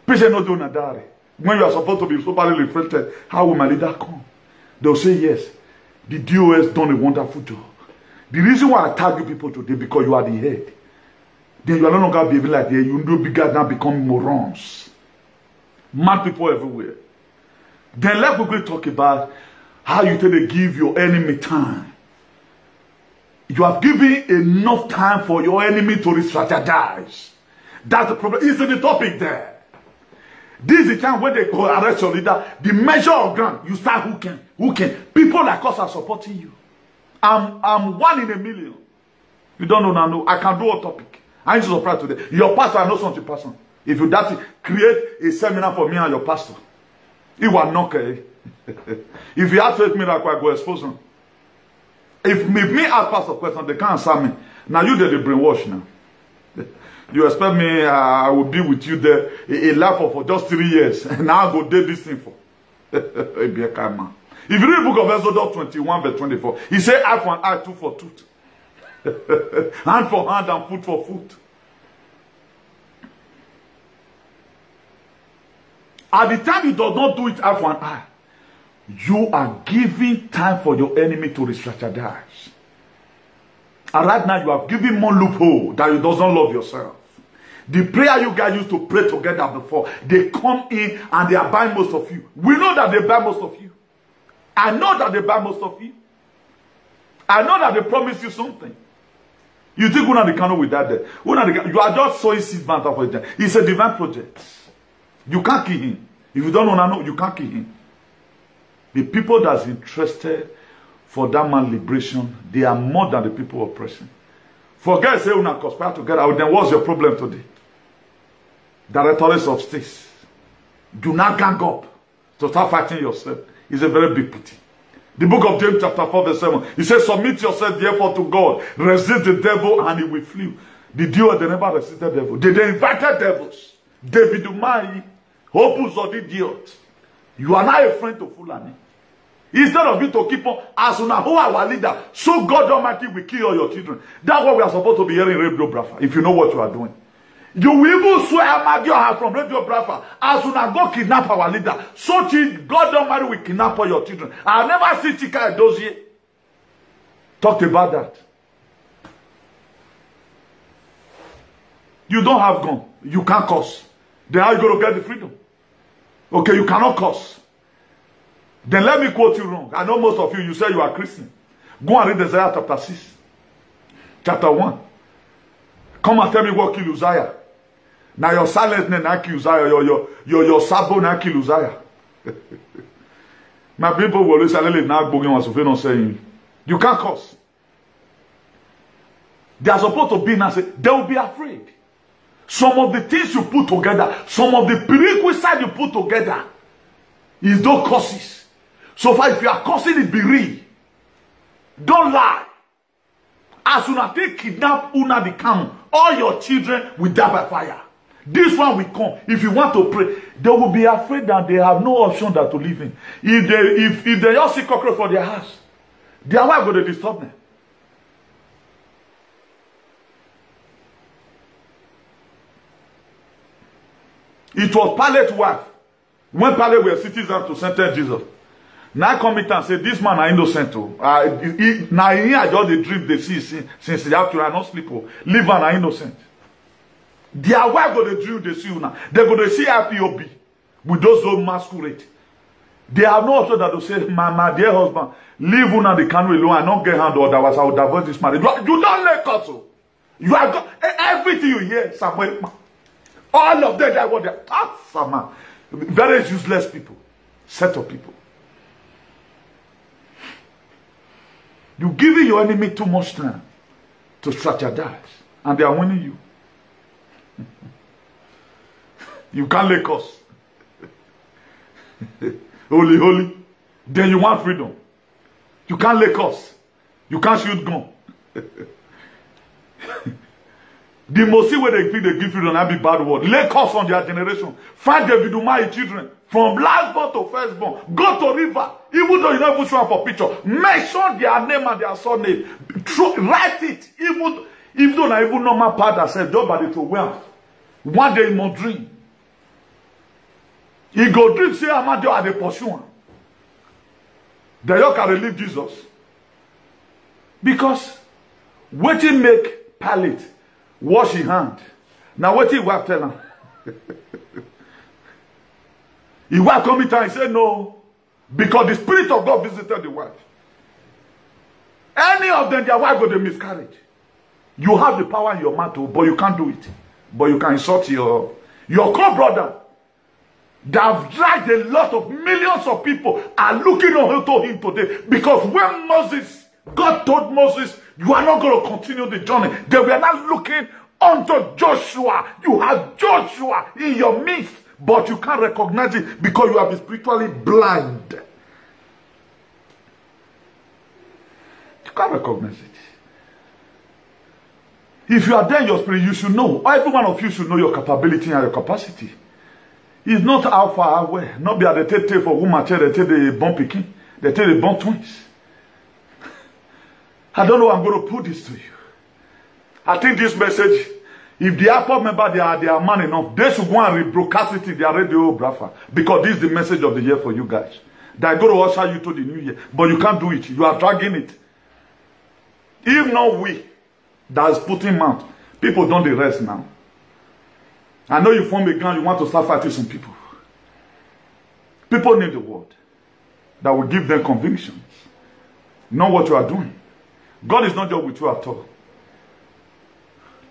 Patient not doing a diary. When you are supposed to be properly reflected, how will my leader come? They'll say yes. The DOS done a wonderful job. The reason why I tag you people today because you are the head. Then you are no longer behaving like that. You do bigger now become morons. Mad people everywhere. Then let me talk about how you tell to give your enemy time. You have given enough time for your enemy to re-strategize. That's the problem. It's in the topic there. This is the time when they go arrest your leader. The measure of ground, you start hooking. People like us are supporting you. I'm 1 in a million. You don't know now. No. I can do a topic. I ain't surprised today. Your pastor, I know something person. If you that create a seminar for me and your pastor, it will knock. If you have faith miracle, I go expose them. If me ask pastor question, they can't answer me. Now you did the brainwash now. You expect me, I will be with you there, a life for just 3 years. And now I go do this thing for. If you read the book of Exodus 21 verse 24, he said eye for an eye, tooth for tooth. Hand for hand and foot for foot. At the time you do not do it eye for an eye, you are giving time for your enemy to re-strategize. And right now you have given more loophole that you doesn't love yourself. The prayer you guys used to pray together before, they come in and they are buying most of you. We know that they buy most of you. I know that they buy most of you. I know that they promise you something. You think we're not the canoe with that there? You are just sowing seed banter for it. It's a divine project. You can't kill him. If you don't know, you can't kill him. The people that's interested for that man liberation, they are more than the people oppressing. Forget say we not conspire together. Then what's your problem today? Directors of states, do not gang up to start fighting yourself. It's a very big pity. The book of James chapter 4 verse 7, he says, submit yourself therefore to God, resist the devil and he will flee. The devil, they never resisted the devil. They invited devils. David Umai, Opus or the idiot. You are not a friend to Fulani. Instead of you to keep on, as soon as who our leader, so God Almighty will kill all your children. That's what we are supposed to be hearing in Radio Biafra, if you know what you are doing. You will even swear Amadio from Radio Biafra, as soon as go kidnap our leader, so God Almighty will kidnap all your children. I'll never see Chika Edozie talk about that. You don't have gun. You can't curse. Then how are you going to get the freedom? Okay, you cannot curse. Then let me quote you wrong. I know most of you say you are Christian. Go and read Isaiah chapter 6. Chapter 1. Come and tell me what killed Uzziah. Now your silence na kill Uzziah. Your sabo na kill Uzziah. My people will always say, you can't curse. They are supposed to be now say, they will be afraid. Some of the things you put together, some of the prerequisites you put together is those curses. So far, if you are cursing it, be real. Don't lie. As soon as they kidnap Una the camel, all your children will die by fire. This one will come. If you want to pray, they will be afraid that they have no option than to live in. If they just see cockroach for their house, their wife going to disturb them. It was Pilate's wife. When Pilate were citizens to sentence Jesus. Now come it and say, this man are innocent. Now he had just the dream they see since they have to not sleep. Live and are innocent. Their wife got the dream they see now. They're going to see IPOB with those old masquerade. They have no option that to say, my dear husband, leave una the canoe alone and not get hand or otherwise I will divorce this marriage. You don't let us. You have got everything you hear, Samuel. All of them, they are what they are. Very useless people. Set of people. You giving your enemy too much time to strategize. And they are winning you. You can't let us. Holy. Then you want freedom. You can't let us. You can't shoot gun. The most way they give freedom and be bad word. Lay curse on their generation. Find the Vidumai children. From last born to first born. Go to river. Even though you don't even show for picture. Mention their name and their surname. Write it. Even though not even normal part that said, don't bother to wear. One day he must dream. He go dream, say, I'm not at the pursuing. Then you can relieve Jesus. Because what he make Pilate wash his hand. Now what he wife tell him? He wife come in and say no. Because the Spirit of God visited the wife. Any of them, their wife got the miscarriage. You have the power in your mouth, but you can't do it. But you can insult your co-brother. They have dragged a lot of millions of people are looking on to him today. Because when God told Moses, you are not going to continue the journey. They were not looking unto Joshua. You have Joshua in your midst, but you can't recognize it because you have been spiritually blind. You can't recognize it. If you are there in your spirit, you should know. Every one of you should know your capability and your capacity. It's not how far away. Not be at the tete for woman, they take the born picking. They take the born twins. I don't know how I'm going to put this to you. I think this message, if the Apple member, they are man enough, they should go and rebroadcast it in their radio, Brafa. Because this is the message of the year for you guys. That going to usher you to the new year. But you can't do it. You are dragging it. If not we, that is putting mouth. People don't the rest now. I know you form a gun, you want to start fighting some people. People need the word that will give them convictions. Know what you are doing. God is not just with you at all.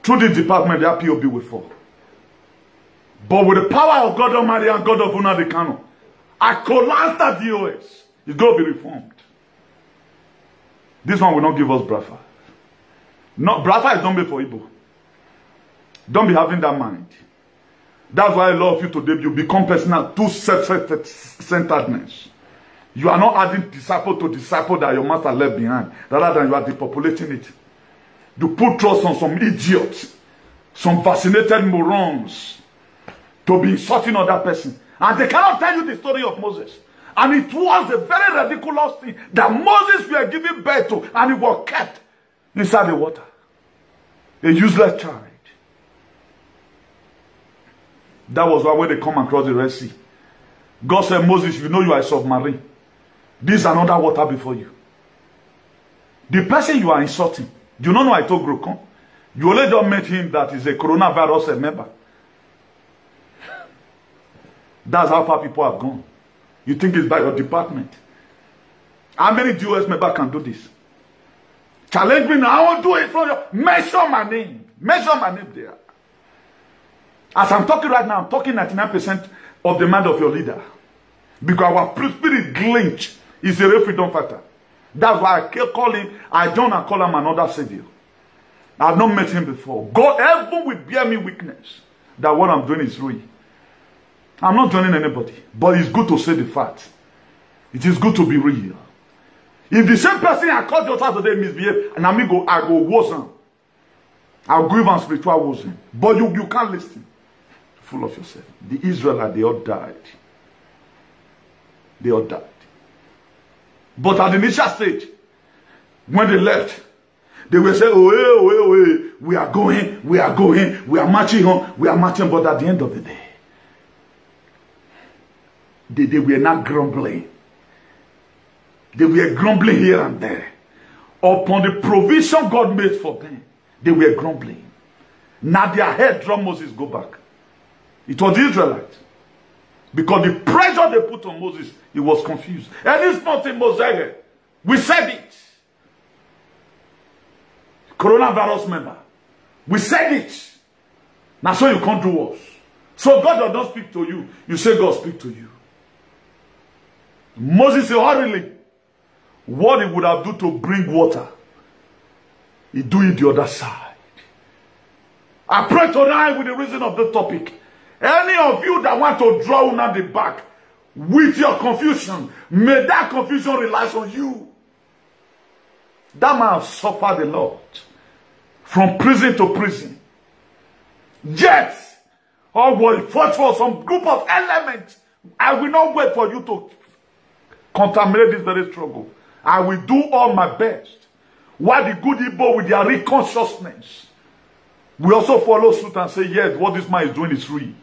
Through this department, the IPOB will fall. But with the power of God Almighty and God of Unadikano, I collapse that DOS. It's going to be reformed. This one will not give us Brafa. No, Brafa is not made for Igbo. Don't be having that mind. That's why I love you today. You become personal, too self-centeredness. You are not adding disciple to disciple that your master left behind, rather than you are depopulating it. You put trust on some idiots, some vaccinated morons, to be insulting other person. And they cannot tell you the story of Moses. And it was a very ridiculous thing that Moses were giving birth to, and it was kept inside the water. A useless child. That was why when they come across the Red Sea, God said, Moses, you know you are a submarine. This is another water before you. The person you are insulting, do you not know I told Grokon? You only don't met him that is a coronavirus member. That's how far people have gone. You think it's by your department. How many US members can do this? Challenge me now. I won't do it from you. Mention my name. Mention my name there. As I'm talking right now, I'm talking 99% of the mind of your leader. Because our spirit glitch is a real freedom fighter. That's why I call him, I don't call him another savior. I've not met him before. God, heaven will bear me witness that what I'm doing is real. I'm not joining anybody. But it's good to say the fact. It is good to be real. If the same person I called your child today misbehave, and I go worsen. I'll give him spiritual worsen. But you can't listen. full of yourself. The Israelites, they all died. They all died. But at the initial stage, when they left, they were saying, oh, we are going, we are marching on, we are marching. But at the end of the day, they were not grumbling. They were grumbling here and there. Upon the provision God made for them, they were grumbling. Now their head drum Moses go back. It was the Israelites. Because the pressure they put on Moses, he was confused. And it's not in Moses. We said it. Coronavirus member. We said it. Now so you can't do us. So God does not speak to you. You say God speak to you. Moses said, hurriedly, what he would have done to bring water, he do it the other side. I pray tonight with the reason of the topic. Any of you that want to draw on the back with your confusion, may that confusion rely on you. That man has suffered a lot. From prison to prison. Yet, or will fought for some group of elements. I will not wait for you to contaminate this very struggle. I will do all my best. While the good Igbo with their real consciousness, we also follow suit and say, yes, what this man is doing is real.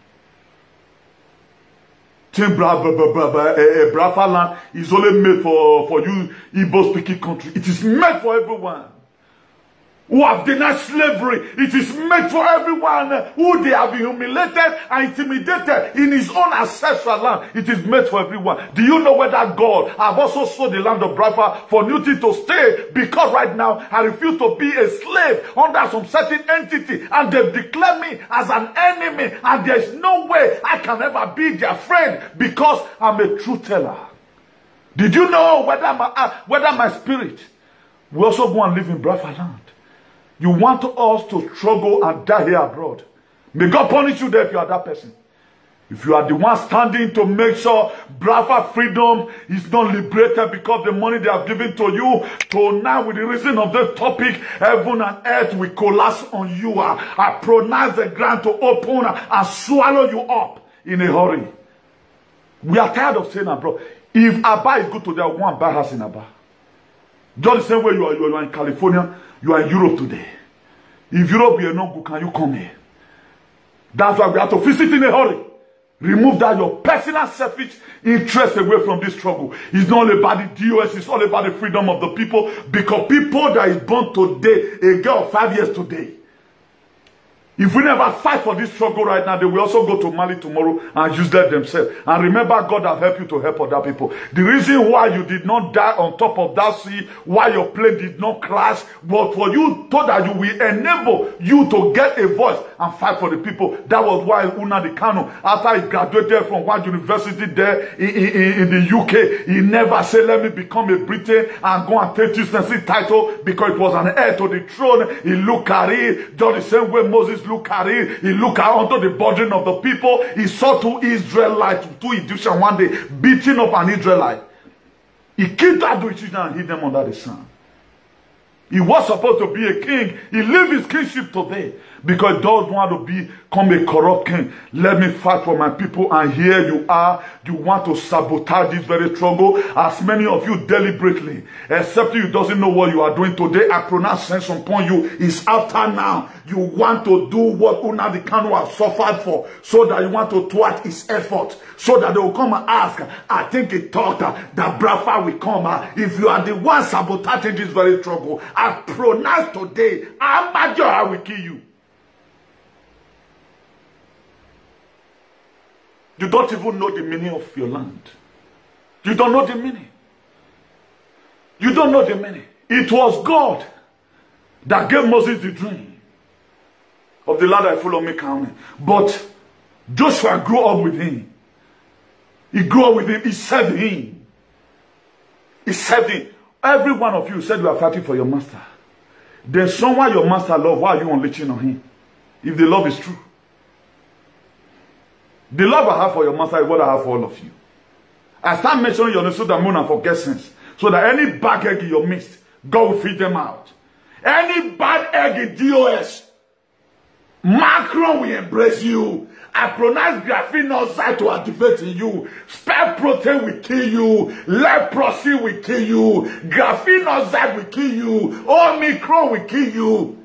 Biafra land is only made for you Igbo speaking country. It is made for everyone who have denied slavery. It is made for everyone who they have been humiliated and intimidated in his own ancestral land. It is made for everyone. Do you know whether God have also sold the land of Biafra for Newton to stay? Because right now I refuse to be a slave under some certain entity, and they declare me as an enemy, and there is no way I can ever be their friend because I'm a truth teller. Did you know whether my spirit will also go and live in Biafra land? You want us to struggle and die here abroad. May God punish you there if you are that person. If you are the one standing to make sure Biafra freedom is not liberated because the money they have given to you, so now with the reason of the topic, heaven and earth will collapse on you. I pronounce the ground to open and swallow you up in a hurry. We are tired of saying abroad. If Aba is good to them, one buy house in Aba. Just the same way you are in California, you are in Europe today. If Europe is not good, can you come here? That's why we have to visit in a hurry. Remove that your personal selfish interest away from this struggle. It's not all about the DOS, it's all about the freedom of the people. Because people that is born today, a girl of 5 years today, if we never fight for this struggle right now, they will also go to Mali tomorrow and use that themselves. And remember, God has helped you to help other people. The reason why you did not die on top of that sea, why your plane did not crash, was for you, so that you will enable you to get a voice and fight for the people. That was why Nnamdi Kanu, after he graduated from one university there in the UK, he never said, let me become a Briton and go and take this title, because it was an heir to the throne. He looked at it just the same way Moses look at it. He looked out onto the burden of the people. He saw two Israelites, two Egyptians one day beating up an Israelite. He killed that Egyptian and hid them under the sun. He was supposed to be a king. He lived his kingship today because he doesn't want to become a corrupt king. Let me fight for my people, and here you are. You want to sabotage this very struggle. As many of you deliberately, except you doesn't know what you are doing today, I pronounce sense upon you. It's after now. You want to do what Nnamdi Kanu has suffered for, so that you want to thwart his effort, so that they will come and ask. I think he thought that Biafra will come. If you are the one sabotaging this very struggle, I pronounce today, I will kill you. You don't even know the meaning of your land. You don't know the meaning. You don't know the meaning. It was God that gave Moses the dream of the land I follow me counting. But Joshua grew up with him. He grew up with him. He served him. He served him. Every one of you said you are fighting for your master. Then someone your master loves, why are you unleashing on him? If the love is true. The love I have for your master is what I have for all of you. I start mentioning your name so that moon and forget sense. So that any bad egg in your midst, God will feed them out. Any bad egg in DOS, Macron will embrace you. I pronounce graphene oxide to activate in you. Spike protein will kill you. Leprosy will kill you. Graphene oxide will kill you. Omicron will kill you.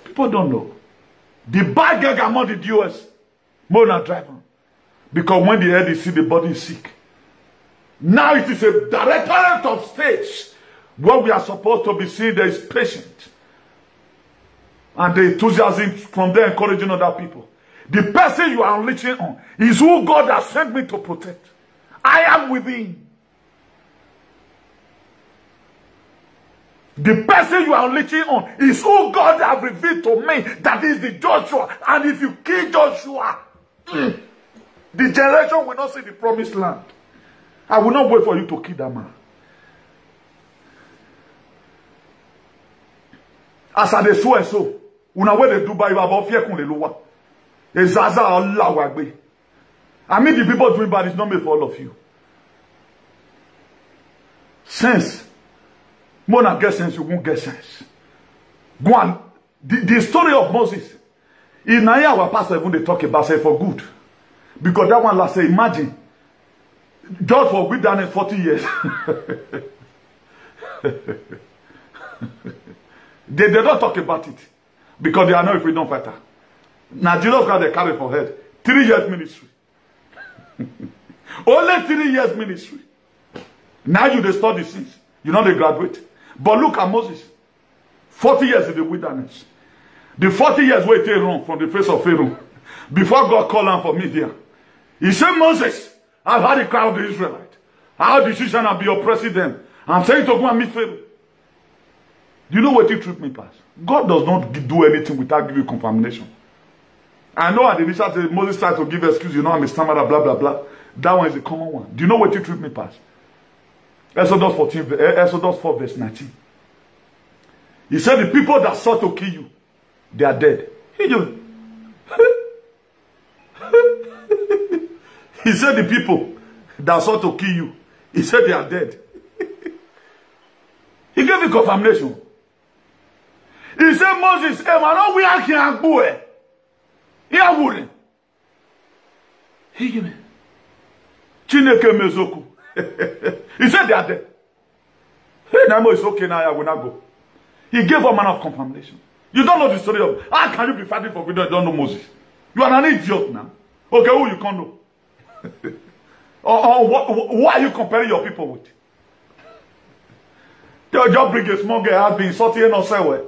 People don't know. The bad gang among the US, more than driver. Because when the head is sick, the body is sick. Now it is a directorate of states. What we are supposed to be seeing there is patient. And the enthusiasm from there encouraging other people. The person you are unleashing on is who God has sent me to protect. I am within. The person you are unleashing on is who God has revealed to me. That is the Joshua. And if you kill Joshua, the generation will not see the promised land. I will not wait for you to kill that man. As I swear so, una we de Dubai about fear kun le lowa. Ezaza Allah wagbe. I mean the people doing bad is not made for all of you. Sense. More than get sense, you won't get sense. Go on. The story of Moses. In Naya, our pastor even they talk about say for good. Because that one last say, imagine. God for wilderness 40 years. They don't talk about it. Because they are not a freedom fighter. Nigerians got they carry for head. 3 years ministry. Only 3 years ministry. Now you they study since. You know they graduate. But look at Moses. 40 years in the wilderness. The 40 years where he run from the face of Pharaoh. Before God called him for media. He said, Moses, I've had a crowd of the Israelites. I have decision and be your president. I'm saying to go and meet Pharaoh. Do you know what you treat me past? God does not do anything without giving confirmation. I know at the initial stage, Moses tried to give excuse, you know, I'm a stammerer, blah, blah, blah. That one is a common one. Do you know what you treat me past? Exodus 4 verse 19. He said the people that sought to kill you, they are dead. He said the people that sought to kill you, he said they are dead. He gave me confirmation. He said, Moses, hey, man, we are here. Here wouldn't. He gave me. Chineke mezoku. He said they are dead. Hey, Namo is okay now, I will not go. He gave a man of confirmation. You don't know the story of how can you be fighting for freedom? You don't know Moses. You are an idiot now. Okay, who you can't know? Who are you comparing your people with? They'll just bring a small girl has been insulting and not say well.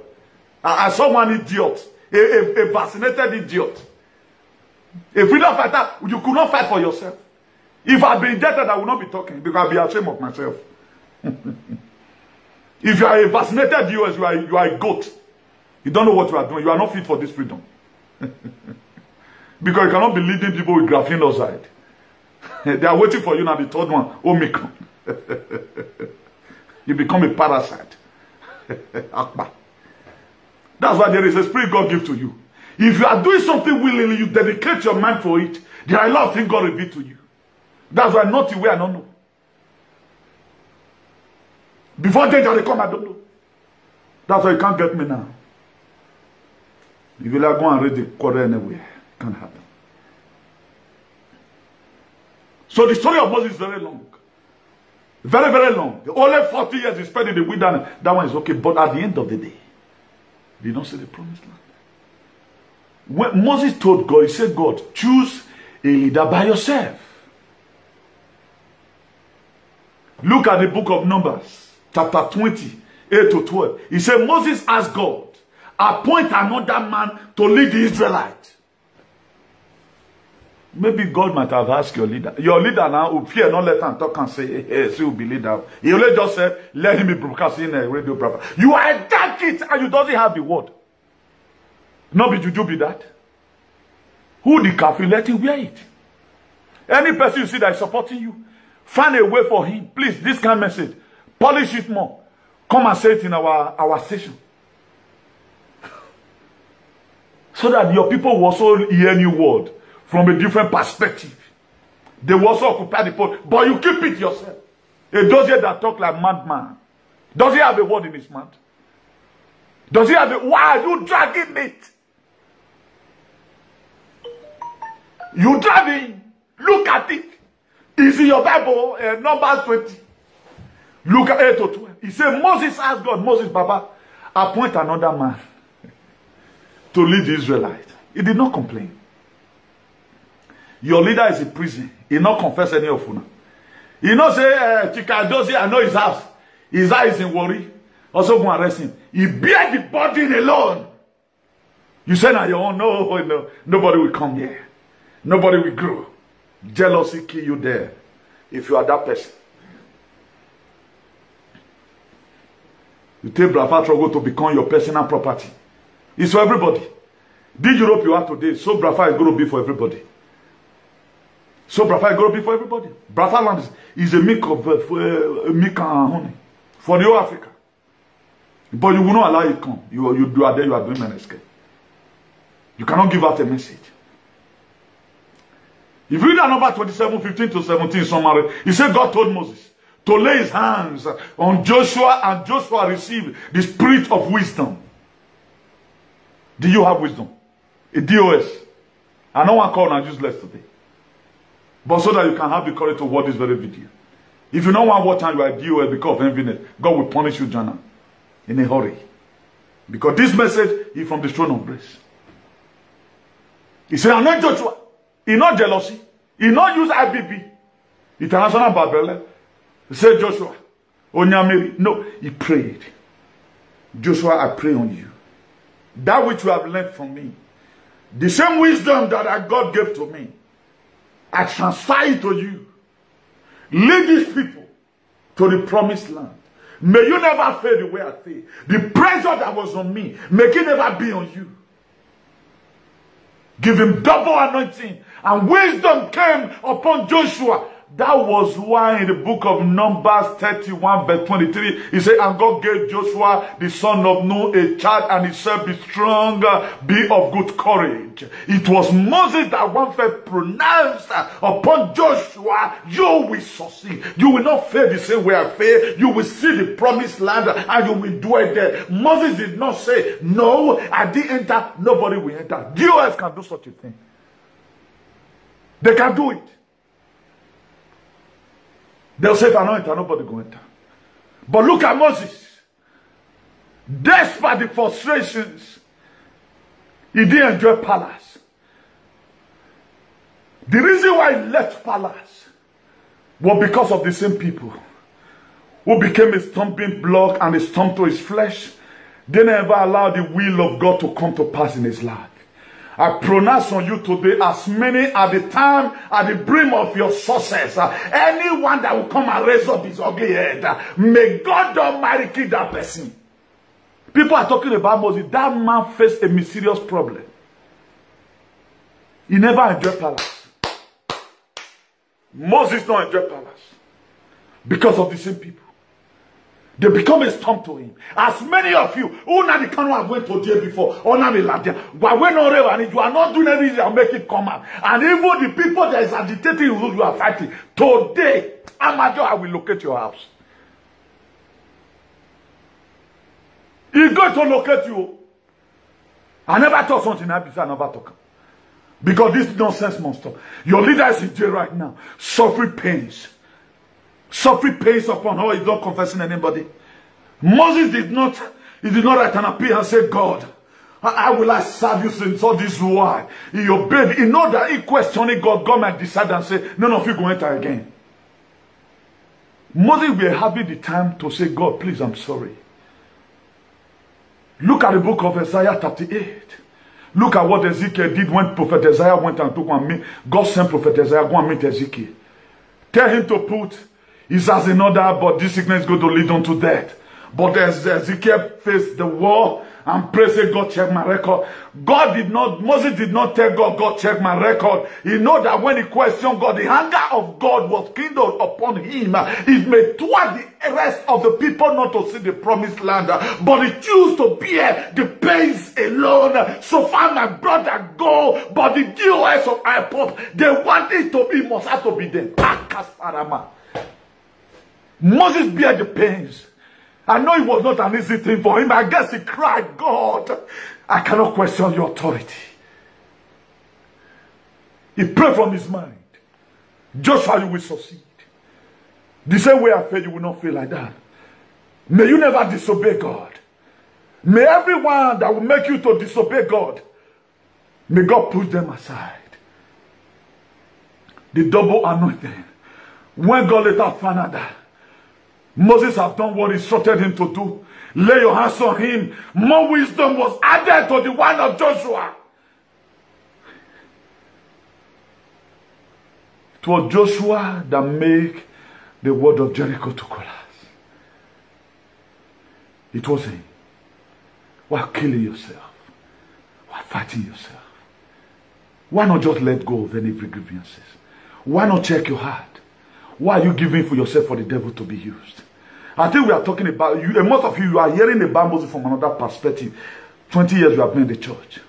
I saw one idiot, a vaccinated idiot. A freedom fighter, you could not fight for yourself. If I'd been indebted, I would not be talking because I'd be ashamed of myself. If you are a vaccinated US, you are a goat. You don't know what you are doing. You are not fit for this freedom. Because you cannot be leading people with graphene oxide. They are waiting for you now, the third one, Omicron. You become a parasite. That's why there is a spirit God gives to you. If you are doing something willingly, you dedicate your mind for it. There are a lot of things God reveals to you. That's why not the way I don't know. Before danger come, I don't know. That's why you can't get me now. If you like go and read the Quran anywhere, it can't happen. So the story of Moses is very long. Very, very long. Only 40 years he spent in the wilderness. That one is okay. But at the end of the day, they don't see the promised land. When Moses told God, he said, God, choose a leader by yourself. Look at the book of Numbers, chapter 20, 8 to 12. He said, Moses asked God, appoint another man to lead the Israelites. Maybe God might have asked your leader. Your leader now will fear, not let him talk and say, hey, he will be leader. He only just said, let him be broadcasting a radio program. You are a dark kid and you doesn't have the word. Not be juju be that. Who the kafir, let him wear it. Any person you see that is supporting you, find a way for him. Please, this kind of message, polish it more. Come and say it in our session. So that your people will also hear new word from a different perspective. They will also occupy the post. But you keep it yourself. A dozier that talk like madman. Does he have a word in his mouth? Does he have a... Why are you dragging it? You drive in. Look at it. It's in your Bible, Numbers 20. Look at 8 to 12. He said, Moses asked God, Moses, Baba, appoint another man to lead the Israelites. He did not complain. Your leader is in prison. He not confess any of you. He not say, Chikadozi, I know his house. His eye is in worry. Also go arrest him. He bear the burden alone. You say now your own, no, nobody will come here. Nobody will grow. Jealousy kill you there. If you are that person. You take Brafa Trogo to become your personal property. It's for everybody. The Europe you are today, so Brafa is going to be for everybody. So Brafa is going to be for everybody. Brafa land is a milk of milk and honey for the whole Africa. But you will not allow it to come. You are there, you are doing an escape. You cannot give out a message. If you read number 27, 15 to 17 summary, he said God told Moses to lay his hands on Joshua, and Joshua received the spirit of wisdom. Do you have wisdom? A DOS. I know one call and useless today. But so that you can have the courage to watch this very video. If you don't want to watch and you are DOS because of enviness, God will punish you, Jana, in a hurry. Because this message is from the throne of grace. He said, I'm not Joshua. He not jealousy. He not use IBB. International Babylon. He said, Joshua, Onyamiri. No, he prayed. Joshua, I pray on you. That which you have learned from me. The same wisdom that God gave to me. I transfer it to you. Lead these people to the promised land. May you never fail the way I fail. The pressure that was on me, may it never be on you. Give him double anointing. And wisdom came upon Joshua. That was why in the book of Numbers 31 verse 23, he said, and God gave Joshua the son of Nun a child, and he said, be strong, be of good courage. It was Moses that one day pronounced upon Joshua, you will succeed. You will not fail the same way I fail. You will see the promised land and you will dwell there. Moses did not say, no, I didn't enter. Nobody will enter. DOS can do such a thing. They can do it. They'll say, if I don't enter, nobody will enter. But look at Moses. Despite the frustrations, he didn't enjoy palace. The reason why he left palace was because of the same people who became a stumbling block and a stump to his flesh. They never allowed the will of God to come to pass in his life. I pronounce on you today, as many at the time, at the brim of your success, anyone that will come and raise up his ugly head, may God Almighty kill that person. People are talking about Moses. That man faced a mysterious problem. He never enjoyed palace. Moses don't enjoy palace because of the same people. They become a stump to him. As many of you who now the kind of went to jail before, or now the land, but when you are not doing anything to make it come out. And even the people that is agitating you are fighting. Today, Amadio, I will locate your house. He's going to locate you. I never thought something happened. I never talk. Because this nonsense monster. Your leader is in jail right now. Suffering pains. Suffering pains upon her. He's not confessing anybody. Moses did not write an appeal and say, God, how will I serve you since all this while? He obeyed. He know that he questioning God. God might decide and say, none of you go enter again. Moses will have the time to say, God, please, I'm sorry. Look at the book of Isaiah 38. Look at what Ezekiel did when Prophet Isaiah went and took one meet. God sent Prophet Isaiah go and meet Ezekiel. Tell him to put his as in order, but this sickness is going to lead on to death. But as Ezekiel faced the wall and prayed, say, God, check my record. Moses did not tell God, God, check my record. He know that when he questioned God, the anger of God was kindled upon him. It made toward the rest of the people not to see the promised land, but he chose to bear the pains alone. So far, my brother go, but the DOS of IPOP, they want it to be, must have to be them. Moses bear the pains. I know it was not an easy thing for him. I guess he cried, God, I cannot question your authority. He prayed from his mind. Joshua, you will succeed. The same way I failed, you will not fail like that. May you never disobey God. May everyone that will make you to disobey God, may God push them aside. The double anointing. When God later found out that Moses had done what he instructed him to do, lay your hands on him, more wisdom was added to the one of Joshua. It was Joshua that made the word of Jericho to collapse. It was him. Why killing yourself? Why fighting yourself? Why not just let go of any grievances? Why not check your heart? Why are you giving for yourself for the devil to be used? I think we are talking about you. Most of you are hearing about Moses from another perspective. 20 years you have been in the church.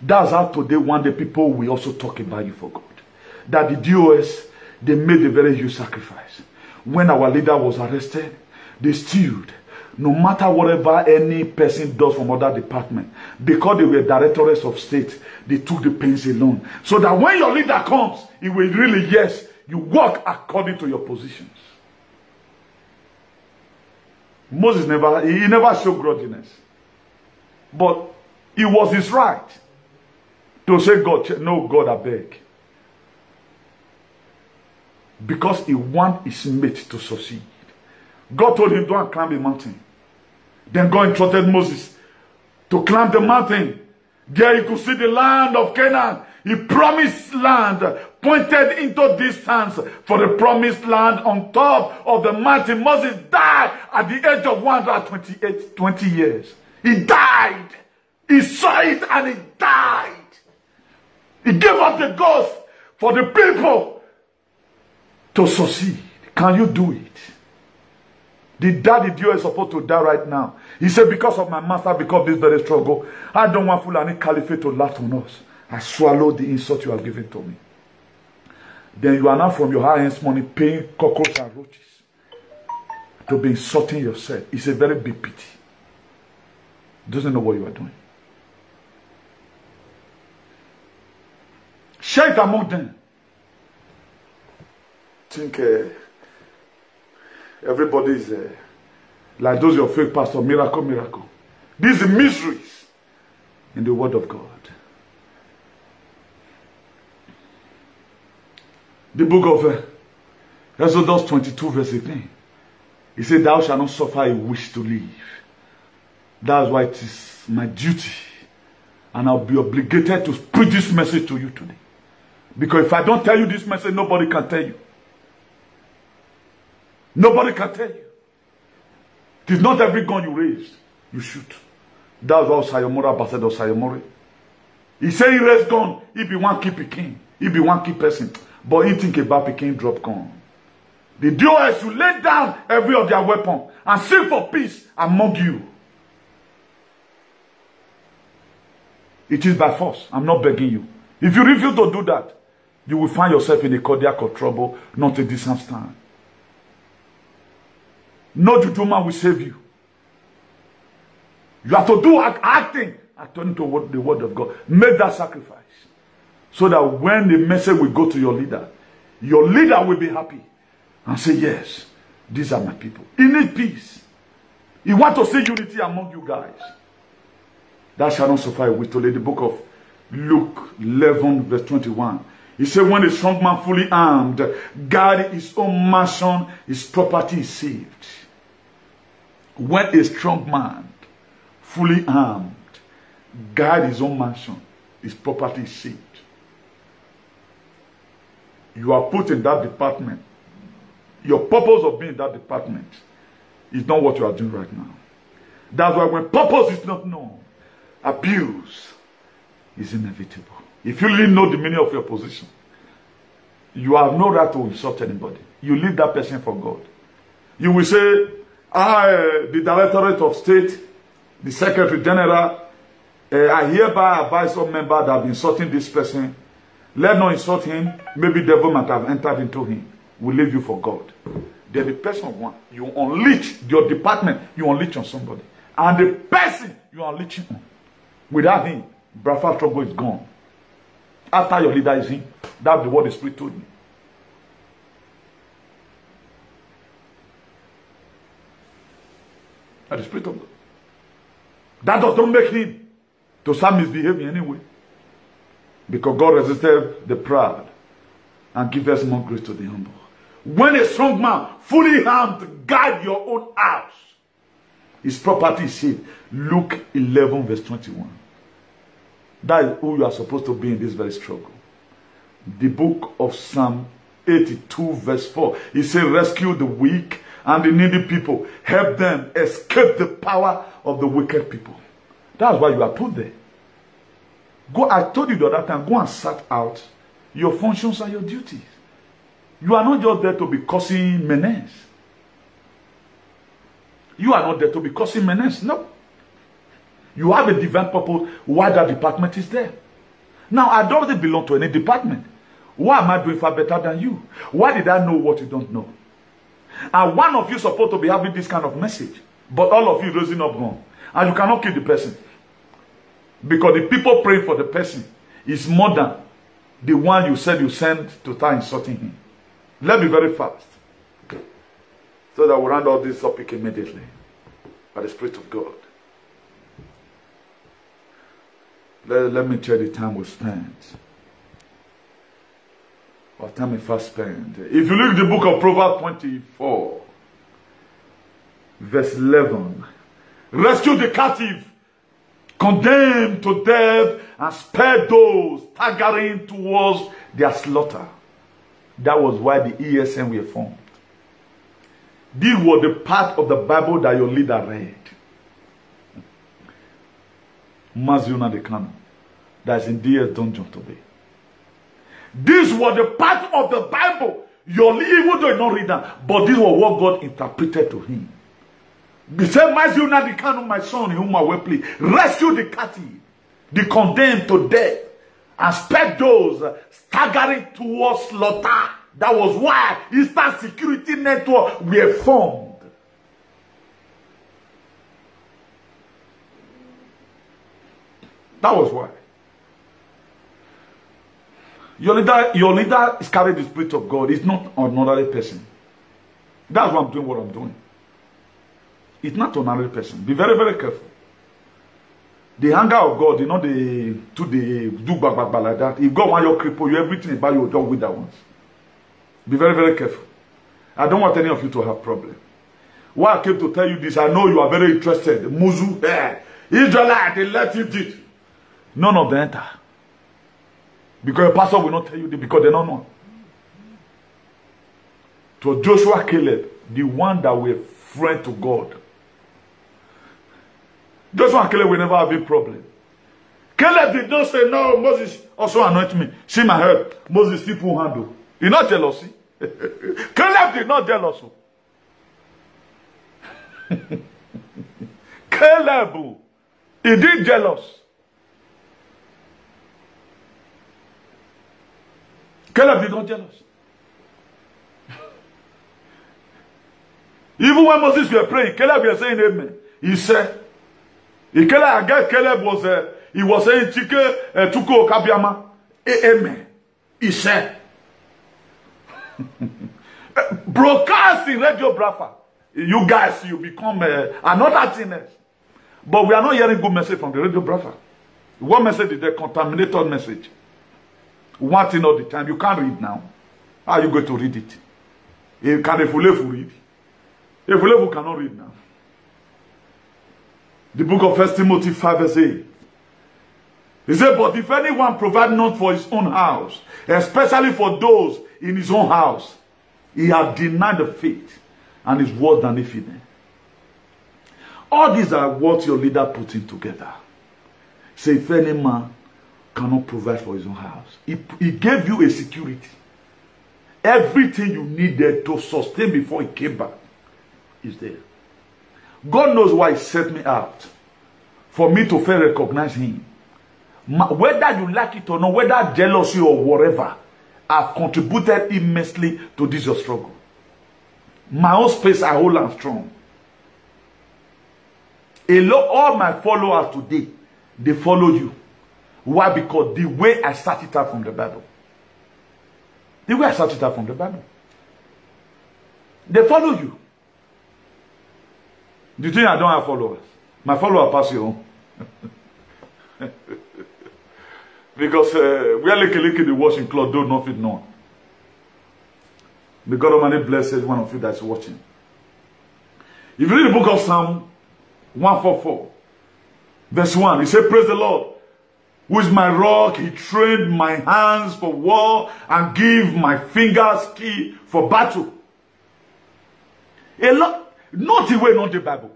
That's how today, one day, people will also talk about you for God. That the DOS, they made a very huge sacrifice. When our leader was arrested, they stood. No matter whatever any person does from other department, because they were directors of state, they took the pains alone. So that when your leader comes, he will really, yes, you work according to your positions. Moses never showed grudginess. But it was his right to say, God, no, God, I beg. Because he wants his mate to succeed. God told him, don't climb the mountain. Then God instructed Moses to climb the mountain. There you could see the land of Canaan. He promised land, pointed into distance for the promised land on top of the mountain. Moses died at the age of 20 years. He died. He saw it and he died. He gave up the ghost for the people to succeed. Can you do it? The daddy Dio is supposed to die right now. He said, because of my master, because of this very struggle, I don't want Fulani Caliphate to laugh on us. I swallowed the insult you have given to me. Then you are now from your high-end money paying cockroaches and roaches to be insulting yourself. It's a very big pity. Doesn't know what you are doing. Share it among them. I think everybody is like those your fake pastor, miracle. These are mysteries in the word of God. The book of Exodus 22 verse 18. He said, thou shalt not suffer a wish to live. That's why it is my duty. And I'll be obligated to preach this message to you today. Because if I don't tell you this message, nobody can tell you. Nobody can tell you. It is not every gun you raise, you shoot. That's what Sayomora Ambassador Sayomori. He said he raised gun, he be one keep a king. He be one key person. But he think about picking drop gun. The DOS will lay down every of their weapon and seek for peace among you. It is by force. I'm not begging you. If you refuse to do that, you will find yourself in a cardiac or trouble, not a distant time. No juju man will save you. You have to do acting according to the word of God. Make that sacrifice. So that when the message will go to your leader will be happy and say, yes, these are my people. He needs peace. He wants to see unity among you guys. That shall not suffer with to the book of Luke 11 verse 21. He said, when a strong man fully armed guard his own mansion, his property is saved. When a strong man fully armed guard his own mansion, his property is saved. You are put in that department. Your purpose of being in that department is not what you are doing right now. That's why when purpose is not known, abuse is inevitable. If you really know the meaning of your position, you have no right to insult anybody. You leave that person for God. You will say, the Directorate of State, the Secretary General, I hereby advise all members that have been insulting this person. Let not insult him. Maybe the devil might have entered into him. We leave you for God. Then the person one, you unleash your department, you unleash on somebody. And the person you unleash on, without him, Bradford trouble is gone. After your leader is in, That's what the Spirit told me. That's the Spirit of God. That does not make him to start misbehaving anyway. Because God resisted the proud and gives more grace to the humble. When a strong man, fully armed, to guard your own house, his property is safe. Luke 11 verse 21. That is who you are supposed to be in this very struggle. The book of Psalm 82 verse 4. He said, rescue the weak and the needy people. Help them escape the power of the wicked people. That's why you are put there. Go, I told you the other time, go and sort out your functions and your duties. You are not just there to be causing menace. You are not there to be causing menace. No. You have a divine purpose why that department is there. Now, I don't really belong to any department. Why am I doing far better than you? Why did I know what you don't know? And one of you is supposed to be having this kind of message. But all of you raising up wrong. And you cannot kill the person. Because the people praying for the person is more than the one you said you sent to start insulting him. Let me be very fast. So that we'll round all this topic immediately. By the Spirit of God. Let me check the time we spent. What time we first spent. If you look at the book of Proverbs 24, verse 11. Rescue the captive, condemn to death, and spare those staggering towards their slaughter. That was why the ESN were formed. These were the part of the Bible that your leader read. Mazi Nnamdi Kanu, that's in DS Dungeon today. These were the part of the Bible your leader, even though you don't read them, but these were what God interpreted to him. He said, Mazi Nnamdi Kanu, my son, in whom I will plead, rescue the captive, the condemned to death, and spare those staggering towards slaughter. That was why Eastern Security Network were formed. That was why. Your leader is carrying the Spirit of God. He's not an ordinary person. That's why I'm doing what I'm doing. It's not an ordinary person. Be very, very careful. The anger of God, you know, they do back like that. If God wants your cripple, you everything about you don't with that ones. Be very, very careful. I don't want any of you to have problem. Why I came to tell you this, I know you are very interested. Muzu, Israelite, they let you do it. None of them enter. Because a pastor will not tell you this because they don't know. To Joshua, Caleb, the one that were friend to God. Joshua and Caleb will never have a problem. Caleb did not say, no, Moses also anoint me. See my head. Moses people handle. He's not jealousy. Caleb did not jealous. Caleb, he did jealous. Caleb did not jealous. Even when Moses were praying, Caleb was saying amen. He said, I guess Caleb was he was saying Chike Tuko Kabiama. Amen. He said. Broadcasting radio braffer. You guys, you become another thing else. But we are not hearing good message from the radio braffer. What message is the contaminated message? One thing all the time. You can't read now. How are you going to read it? You can read. If you cannot read now. The book of 1 Timothy 5 verse 8. He said, but if anyone provide not for his own house, especially for those in his own house, he has denied the faith and is worse than infidel. All these are what your leader put in together. Say, if any man cannot provide for his own house, he gave you a security. Everything you needed to sustain before he came back is there. God knows why he set me out. For me to fairly recognize him. Whether you like it or not, whether jealousy or whatever, I've contributed immensely to this your struggle. My own space I hold and strong. All my followers today, they follow you. Why? Because the way I started out from the Bible. The way I started that from the Bible. They follow you. Do you think I don't have followers? My followers pass you home. Because we are like the washing cloth, do not fit none. May God Almighty bless one of you that's watching. If you read the book of Psalm 144, verse 1, he said, praise the Lord, who is my rock. He trained my hands for war and gave my fingers key for battle. A lot, not the way, not the Bible.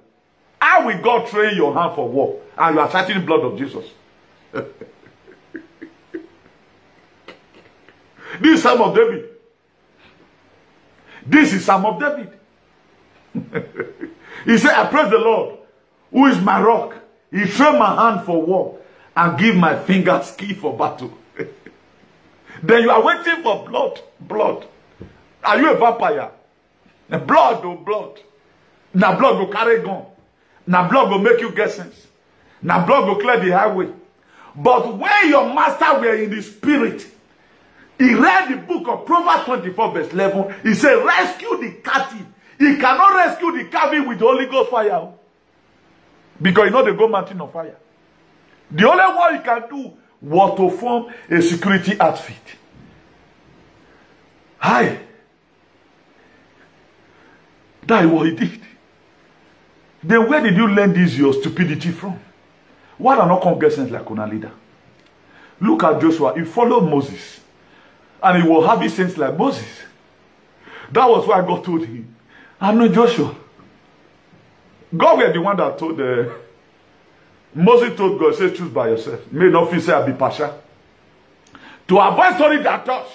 How will God train your hand for war and you are fighting the blood of Jesus? This is Psalm of David. This is Psalm of David. He said, I praise the Lord, who is my rock. He trained my hand for war and give my fingers key for battle. Then you are waiting for blood. Blood. Are you a vampire? Blood, oh blood. Now blood will carry gun. Now blood will make you get sense. Now blood will clear the highway. But when your master were in the spirit, he read the book of Proverbs 24 verse 11. He said, rescue the captive. He cannot rescue the captive with the Holy Ghost fire. Because you know they go mountain of fire. The only one he can do was to form a security outfit. Hi. That is what he did. Then where did you learn this your stupidity from? Why are not come get sense like una leader? Look at Joshua. He followed Moses. And he will have his sense like Moses. That was why God told him, I know Joshua. God were the one that told Moses told God, say, choose by yourself. May not feel say I be partial. To avoid story that touch.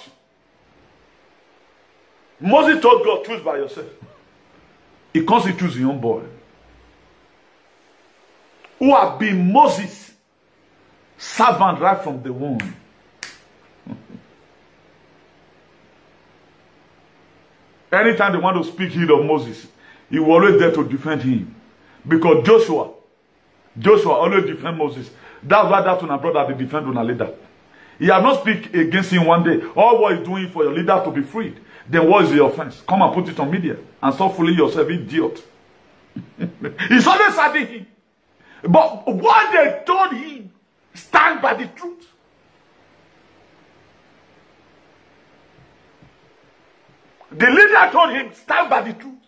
Moses told God, choose by yourself. He comes to choose his own boy. Who have been Moses' servant right from the womb. Anytime they want to speak ill of Moses, he was always there to defend him. Because Joshua always defend Moses. That's why that one brother they defend one leader. He has not speak against him one day. All what he's doing for your leader to be freed. Then what is the offense? Come and put it on media and stop fooling yourself, idiot. He's always serving him. But what they told him, stand by the truth. The leader told him, stand by the truth.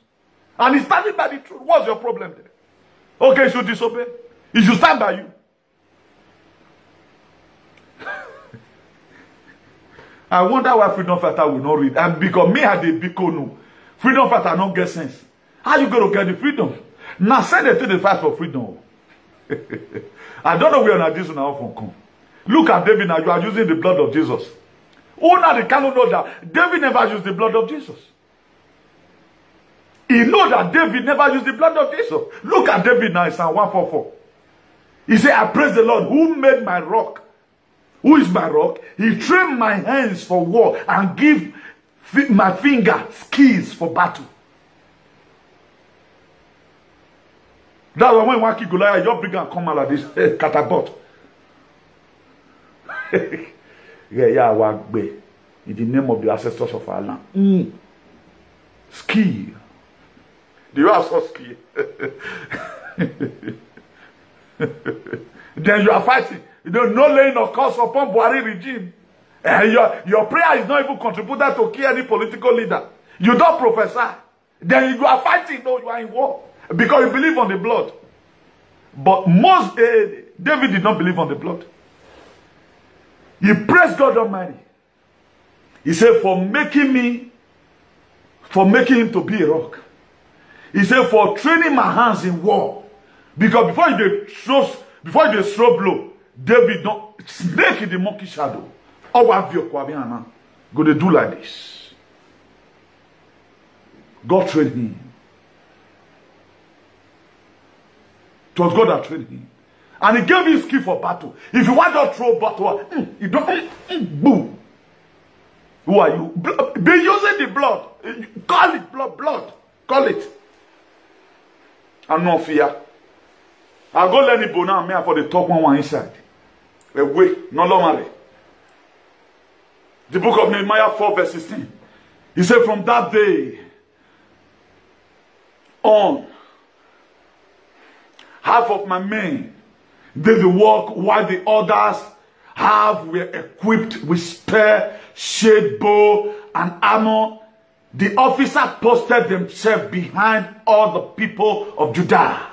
And he's standing by the truth. What's your problem there? Okay, he should disobey. He should stand by you. I wonder why freedom fighter will not read. And because me had a big no. Freedom fighter don't get sense. How you going to get the freedom? Now send it to the fight for freedom. I don't know where on this now from come. Look at David now. You are using the blood of Jesus. Who now the cannot know that David never used the blood of Jesus. He knows that David never used the blood of Jesus. Look at David now in Psalm 144. He said, I praise the Lord who made my rock. Who is my rock? He trained my hands for war and give my finger skills for battle. That's why when one kick Goliath, you bring and come out like this catapult. Yeah, in the name of the ancestors of our land. Ski. Do you have such ski? Then you are fighting. You don't know laying of course upon Buhari regime. And your prayer is not even contributed to kill any political leader. You don't prophesy. Then you are fighting, no, you are in war. Because you believe on the blood. But David did not believe on the blood. He praised God Almighty. He said, for making him to be a rock. He said, for training my hands in war. Because before he throw blow, David don't snake in the monkey shadow. Go to do like this. God trained him. It was God that trained him. And he gave him skill for battle. If you want to throw battle, you don't, boom. Who are you? Be using the blood. Call it blood. Call it. And no fear. I'll go let the bone and me for the top one inside. Away, no longer. The book of Nehemiah 4 verse 16. He said, from that day on, half of my men did the work, while the others were equipped with spear, shade bow, and armor. The officer posted themselves behind all the people of Judah.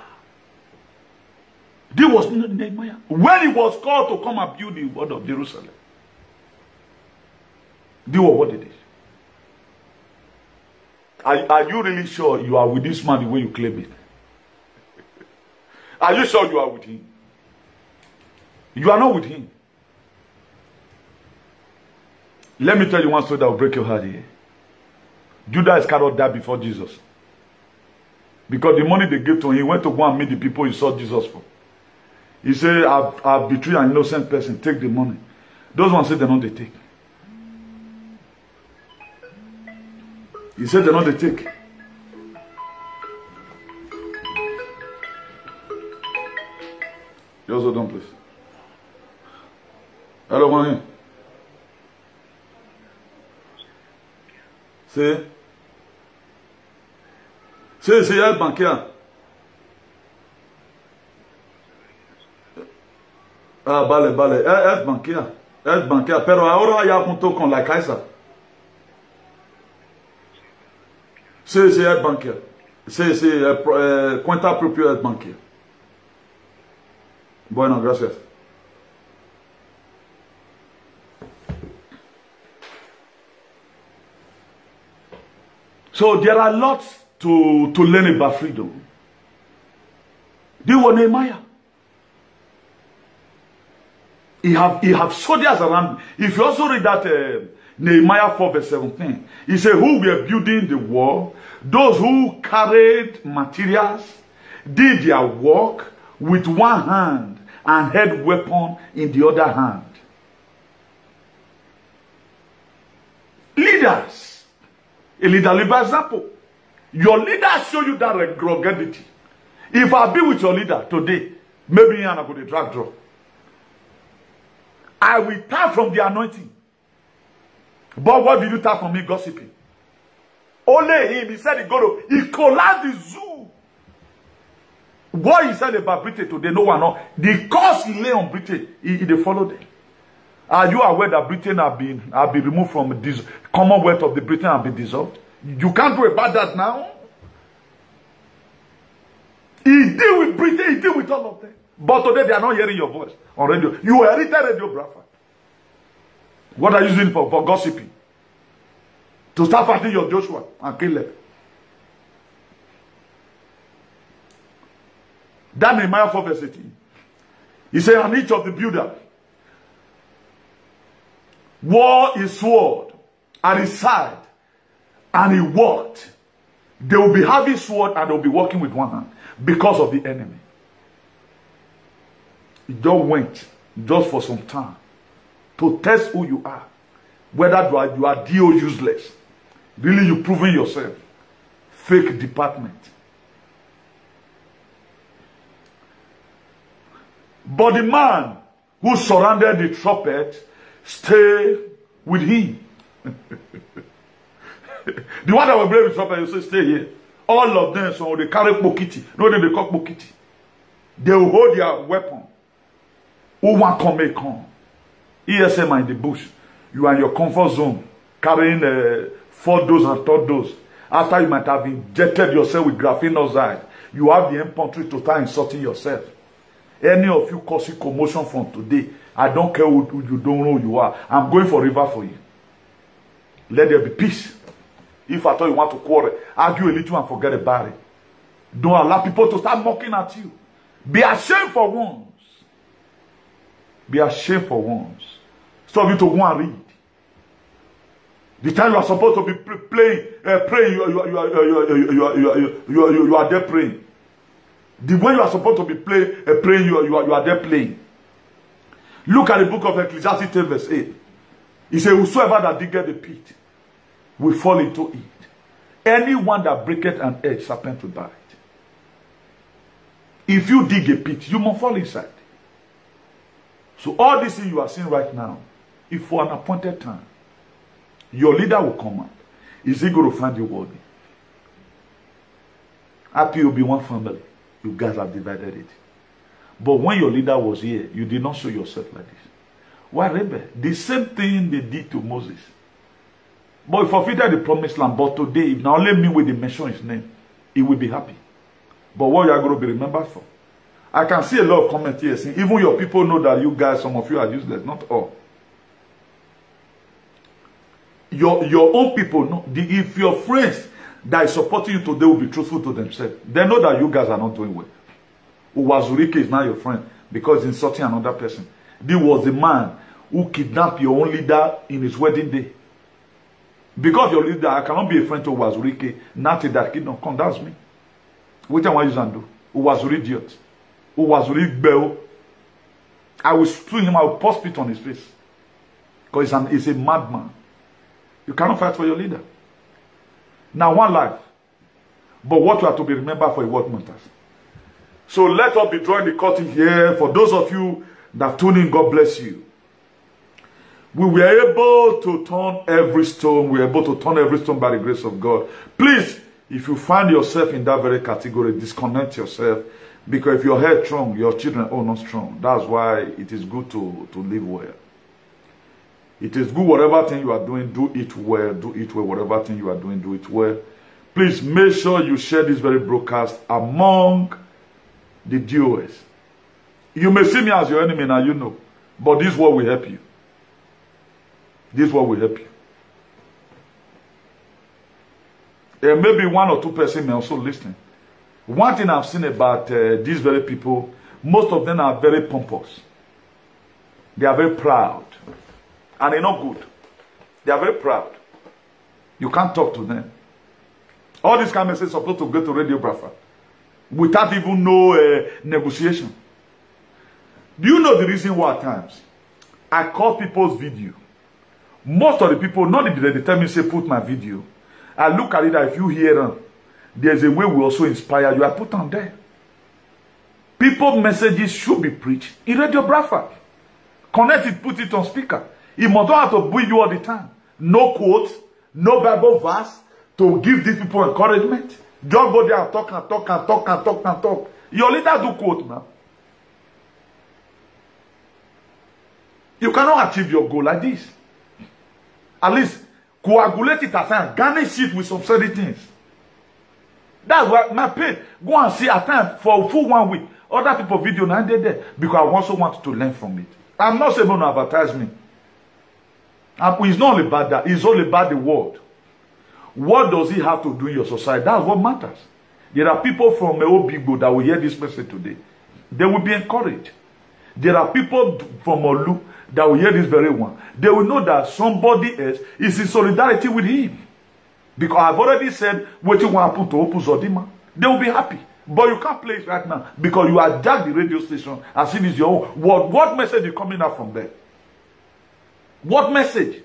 This was Nehemiah. When he was called to come and build the wall of Jerusalem, this was what it is. Are you really sure you are with this man the way you claim it? Are you sure you are with him? You are not with him. Let me tell you one story that will break your heart here. Judas Iscariot died before Jesus. Because the money they gave to him, he went to go and meet the people he saw Jesus for. He said, I've betrayed an innocent person. Take the money. Those ones said they're not they take. He said they're not they take. You also don't, please. Hello, money. C'est aide bancaire. Ah, vale. Aide bancaire. Aide bancaire. Pero ahora ya junto con la Caixa. C'est aide bancaire. C'est cuenta propia aide bancaire. Bueno, gracias. So there are lots to learn about freedom. They were Nehemiah. He have soldiers around. If you also read that Nehemiah 4 verse 17, he said, who were building the wall, those who carried materials, did their work with one hand and held weapon in the other hand. Leaders. A leader live by example. Your leader show you that ruggedity. If I be with your leader today, maybe I'm going to drag draw. I will tap from the anointing. But what did you tap from me gossiping? Only him, he said he collapsed the zoo. What he said about Britain today, no one knows. The curse he lay on Britain, he followed it. Are you aware that Britain have been removed from this Commonwealth of the Britain and been dissolved? You can't do about that now. He deal with Britain, he deal with all of them. But today they are not hearing your voice on radio. You inherited Radio Biafra. What are you using for gossiping? To start fighting your Joshua and Caleb. That Nehemiah 4 verse 18. He said, and each of the builders wore his sword at his side, and he walked. They will be having sword and they will be walking with one hand because of the enemy. He just went just for some time to test who you are. Whether you are DO useless. Really you proving yourself. Fake department. But the man who surrounded the trumpet stay with him. The one that will play with trumpet, you say, stay here. All of them, so they carry pokiti. No, they call pokiti. They will hold their weapon. Who want come, may come. ESM in the bush. You are in your comfort zone, carrying 4 dose and 3rd dose. After you might have injected yourself with graphene oxide, you have the infantry to start insulting yourself. Any of you causing commotion from today, I don't care who you don't know who you are. I'm going for river for you. Let there be peace. If I thought you want to quarrel, argue a little and forget about it. Don't allow people to start mocking at you. Be ashamed for once. Be ashamed for once. Stop you to go and read. The time you are supposed to be praying, you are there praying. The way you are supposed to be praying, you are there playing. Look at the book of Ecclesiastes 10 verse 8. He said, whosoever that diggeth the pit will fall into it. Anyone that breaketh an edge, serpent will bite. If you dig a pit, you must fall inside. So all this thing you are seeing right now is for an appointed time. Your leader will come out. Is he going to find you worthy? IPOB one family. You guys have divided it. But when your leader was here, you did not show yourself like this. Why, Rebbe? The same thing they did to Moses. But he forfeited the promised land. But today, if now let me with the mention his name, he will be happy. But what you are going to be remembered for? I can see a lot of comments here saying, even your people know that you guys, some of you are useless. Not all. Your own people know. If your friends that is supporting you today will be truthful to themselves, they know that you guys are not doing well. Uwazurike is not your friend because he's insulting another person. This was the man who kidnapped your own leader in his wedding day. Because your leader, I cannot be a friend to Uwazurike. Not that kingdom. Come, that's me. Which one you do? Uwazuri idiot. Uwazuri bell. I will sue him. I will pour spit on his face. Because he's a madman. You cannot fight for your leader. Now, one life. But what you have to be remembered for is what matters. So let us be drawing the curtain here. For those of you that tune in, God bless you. We were able to turn every stone. We were able to turn every stone by the grace of God. Please, if you find yourself in that very category, disconnect yourself. Because if your head strong, your children are not strong. That's why it is good to live well. It is good whatever thing you are doing, do it well. Do it well. Whatever thing you are doing, do it well. Please make sure you share this very broadcast among the DOS. You may see me as your enemy now, you know. But this is what will help you. This is what will help you. And maybe one or two persons may also listen. One thing I've seen about these very people, most of them are very pompous. They are very proud. And they're not good. They are very proud. You can't talk to them. All these kind of messages are supposed to go to radiographer without even no negotiation. Do you know the reason why at times I call people's video? Most of the people, not that they tell me, say, put my video. I look at it that if you hear them, there's a way we also inspire you. I put on there. People's messages should be preached in radiographer. Connect it, put it on speaker. It must not have to bully you all the time. No quotes, no Bible verse to give these people encouragement. Just go there and talk and talk and talk and talk and talk. Your leader do quote now. You cannot achieve your goal like this. At least coagulate it at times, garnish it with some certain things. That's why my pain. Go and see at times for full 1 week. Other people video now they there because I also want to learn from it. I'm not saying no advertisement. It's not only about that, it's all about the word. What does it have to do in your society? That's what matters. There are people from Obigbo that will hear this message today. They will be encouraged. There are people from Olu that will hear this very one. They will know that somebody else is in solidarity with him. Because I've already said what you want to happen to Opu Zodima. They will be happy. But you can't play it right now because you hijacked the radio station as if it's your own. What message is coming out from there? What message?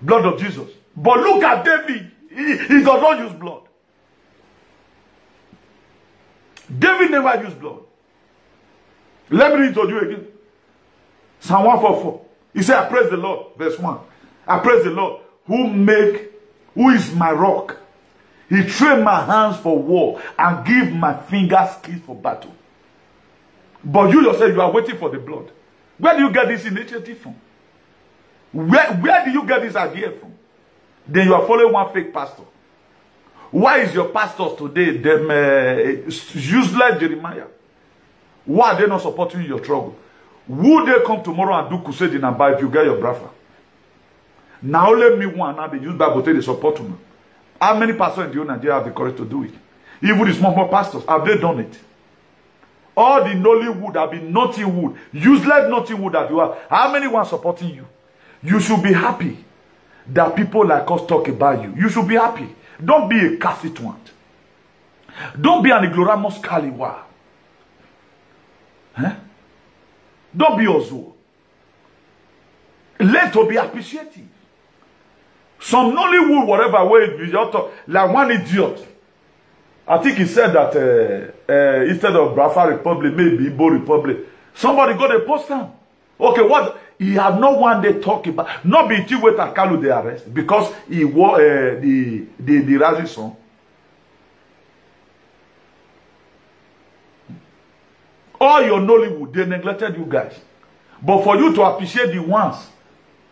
Blood of Jesus. But look at David. He does not use blood. David never used blood. Let me read to you again. Psalm 144. He said, I praise the Lord. Verse 1. I praise the Lord who is my rock. He trained my hands for war and give my fingers skills for battle. But you yourself, you are waiting for the blood. Where do you get this initiative from? Where do you get this idea from? Then you are following one fake pastor. Why is your pastors today them useless Jeremiah? Why are they not supporting your struggle? Would they come tomorrow and do crusade in Aba if you get your brother? Now let me one now they use Bible to support me. How many pastors in the whole Nigeria have the courage to do it? Even the small pastors, have they done it? All the Nollywood have been Nottingwood, useless Nottingwood that you are. How many ones supporting you? You should be happy that people like us talk about you. You should be happy. Don't be a constituent. Don't be an ignoramus Kaliwa. Huh? Don't be Ozo. Let to be appreciative. Some Nollywood, whatever way, like one idiot. I think he said that instead of Biafra Republic, maybe Igbo Republic. Somebody got a poster. Okay, what? He have no one they talk about. Not be until wait at Kalu they arrest. Because he wore the Razi song. All your Nollywood, they neglected you guys. But for you to appreciate the ones,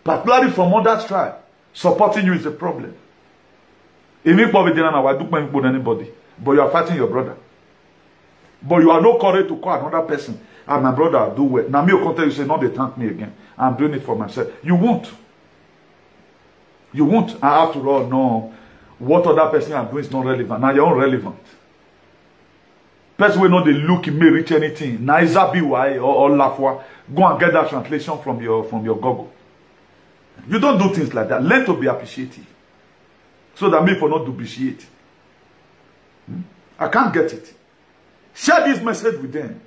particularly from other tribe, supporting you is a problem. Anybody, but you are fighting your brother. But you are no courage to call another person. And my brother, do well. Now me will tell you, say, no, they thank me again. I'm doing it for myself. You won't. You won't. And after all, no, what other person are doing is not relevant. Now you're irrelevant. Person will know they look, it may reach anything. Now is that BY or Lafwa. Go and get that translation from your Google. You don't do things like that. Learn to be appreciative. So that me for not to appreciate. I can't get it. Share this message with them.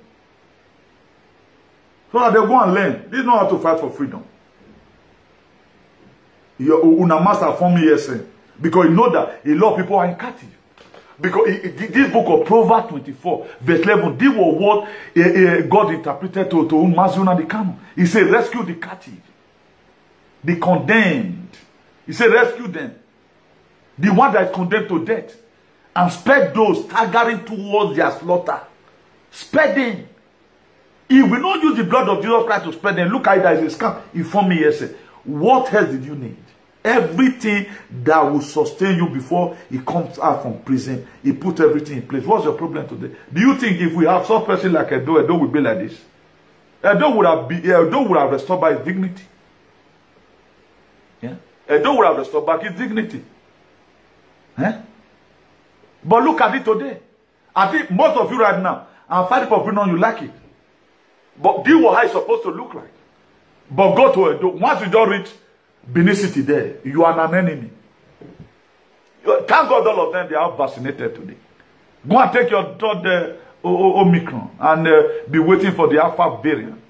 So that they go and learn. They know how to fight for freedom. Una master for me, yes. Because you know that a lot of people are in captive. Because this book of Proverbs 24, verse 11, this was what God interpreted to Mazuna the Kano. He said, rescue the captive, the condemned. He said, rescue them. The one that is condemned to death. And spare those staggering towards their slaughter. Spare them. If we don't use the blood of Jesus Christ to spare them, look at it as a scam. Inform me, yes. What else did you need? Everything that will sustain you before he comes out from prison, he put everything in place. What's your problem today? Do you think if we have some person like Edo will be like this? Edo would have restored by his dignity. Yeah? Edo would have restored back his dignity. Eh? But look at it today. I think most of you right now are fighting for freedom, you like it. But this was how it's supposed to look like. But go to Edo. Once you don't reach Benin City there, you are an enemy. Thank God all of them, they are vaccinated today. Go and take your third Omicron and be waiting for the Alpha variant.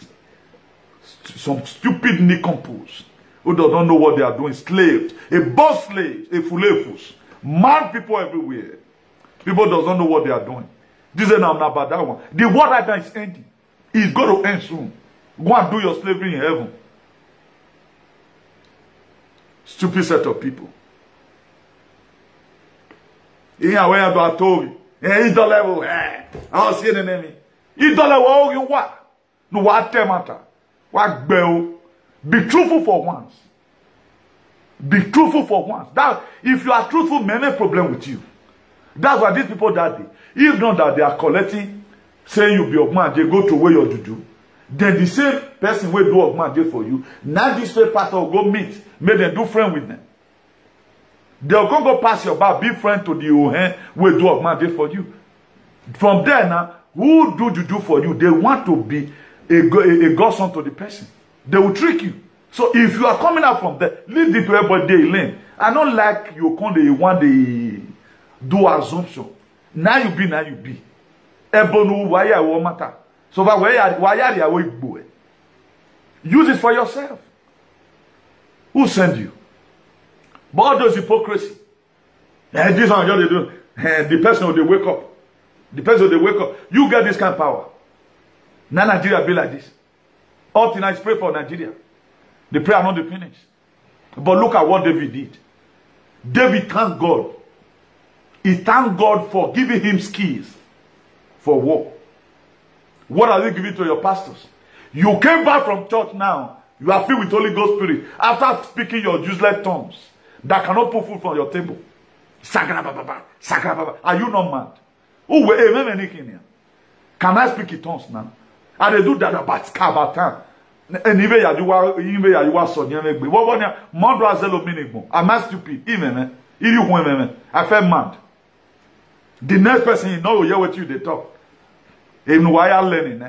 Some stupid nincompoos who don't know what they are doing. Slaves, a boss slave, a fulefus. Mad people everywhere. People don't know what they are doing. This is not about that one. The war right now is ending. It's going to end soon. Go and do your slavery in heaven. Stupid set of people. I don't level. I see the enemy. You don't level. You what? No, what matter? What bell? Be truthful for once. Be truthful for once. That if you are truthful, many problem with you. That's why these people that day, if not that they are collecting, saying you be of man, they go to where you do. Then the same person will do of man for you. Now this same pastor will go meet, make them do friend with them. They'll go pass your bar, be friend to the Ohen, will do of man for you. From there now, who do you do for you? They want to be a godson to the person. They will trick you. So if you are coming out from there, leave the people but they learn. I don't like you come they want the do assumption. Now you be, now you be. Ebonu waya wo matter. So why use it for yourself. Who send you? But all those hypocrisy. And this one they do. The person will they wake up. The person will they wake up. You get this kind of power. Now Nigeria be like this. All tonight pray for Nigeria. The prayer not the finish. But look at what David did. David thanked God. He thanked God for giving him skills for war. What are they giving to your pastors? You came back from church now. You are filled with Holy Ghost Spirit. After speaking your useless tongues that cannot put food from your table. Are you not mad? Oh, can I speak in tongues now? And they do that about time. And even you are so near me. What am I stupid? Even I felt mad. The next person you know will hear what you they talk. And why are learning?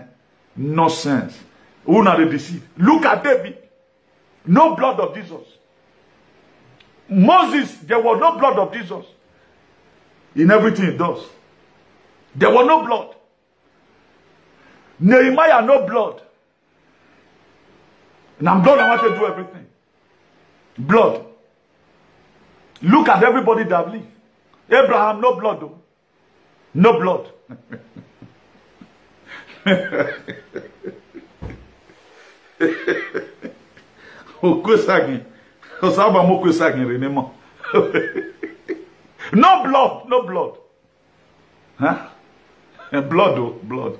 Nonsense. Who not they deceive? Look at David. No blood of Jesus. Moses, there was no blood of Jesus. In everything he does. There was no blood. Nehemiah, no blood. Now blood, I want to do everything. Blood. Look at everybody that lived. Abraham, no blood though. No blood. Okwesagin. Osaba mo kwesagin renemo. No blood, no blood. Huh? Blood, oh, blood.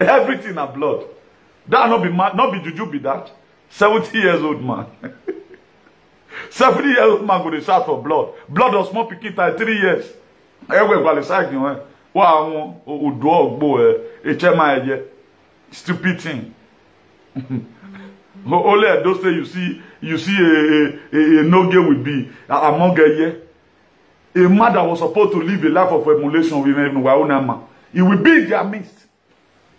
Everything are blood. That not be juju be that. 70 years old man. 70 years old man go to shout for blood. Blood of small pikin 3 years. Ewe gwale sagin we. Wa awon odo ogbo stupid thing. Only those say you see a no game will be among a year. A man that was supposed to live a life of emulation with him, he will be in their midst.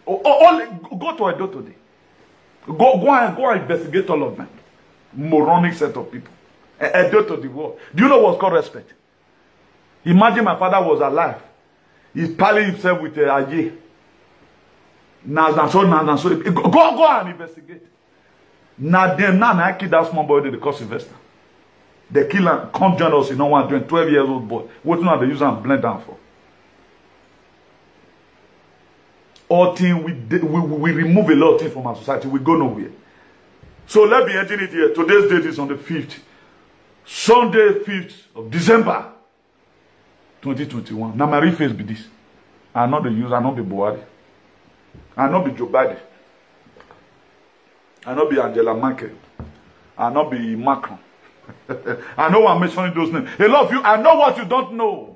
Only go to Edo today. Go and investigate all of them. Moronic set of people. Edo to the world. Do you know what's called respect? Imagine my father was alive. He's piling himself with a aye. Go and investigate. Now I kill that small boy, the cost investor. The killer come join us in 12 years old boy. What now they use and blend down for? All thing we remove a lot of things from our society. We go nowhere. So let's be ending it here. Today's date is on the 5th. Sunday, 5th of December 2021. Now my real face be this. I not the use, I not be Buhari. I not be Joe Biden. I not be Angela Merkel. I not be Macron. I know I'm mentioning those names. A lot of you, I know what you don't know.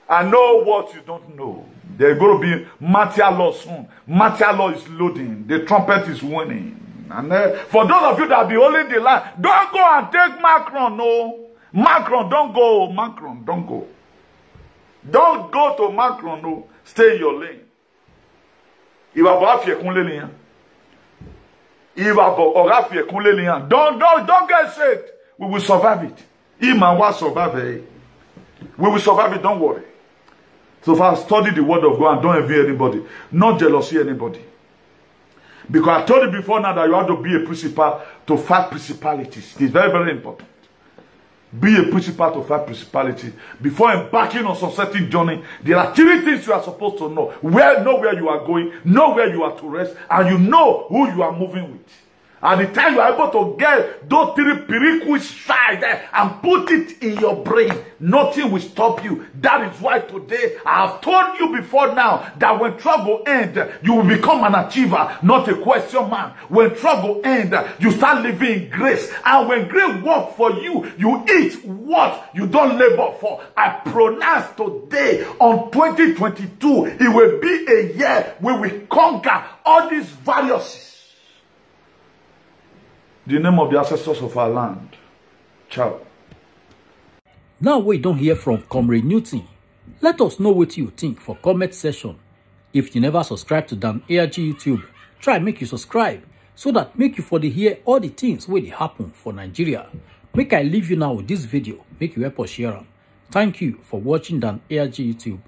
I know what you don't know. There's going to be martial law soon. Martial law is loading. The trumpet is winning. And for those of you that be holding the line, don't go and take Macron, no. Macron, don't go. Macron, don't go. Don't go to Macron, no. Stay in your lane. Don't get sick. We will survive it. Iman will survive it. We will survive it, don't worry. So far, study the word of God and don't envy anybody. Not jealousy anybody. Because I told you before now that you have to be a principal to fight principalities. It is very, very important. Be a principal to fight principality. Before embarking on some certain journey, there are 3 things you are supposed to know. Know where you are going, know where you are to rest, and you know who you are moving with. And the time you are able to get those 3 prerequisites and put it in your brain, nothing will stop you. That is why today I have told you before now that when trouble ends, you will become an achiever, not a question man. When trouble ends, you start living in grace. And when grace works for you, you eat what you don't labor for. I pronounce today on 2022, it will be a year where we conquer all these viruses. The name of the ancestors of our land. Ciao. Now we don't hear from Comrade Newton. Let us know what you think for comment section. If you never subscribe to Dan ARG YouTube, try make you subscribe so that make you for the hear all the things where they happen for Nigeria. Make I leave you now with this video. Make you help us share them. Thank you for watching Dan ARG YouTube.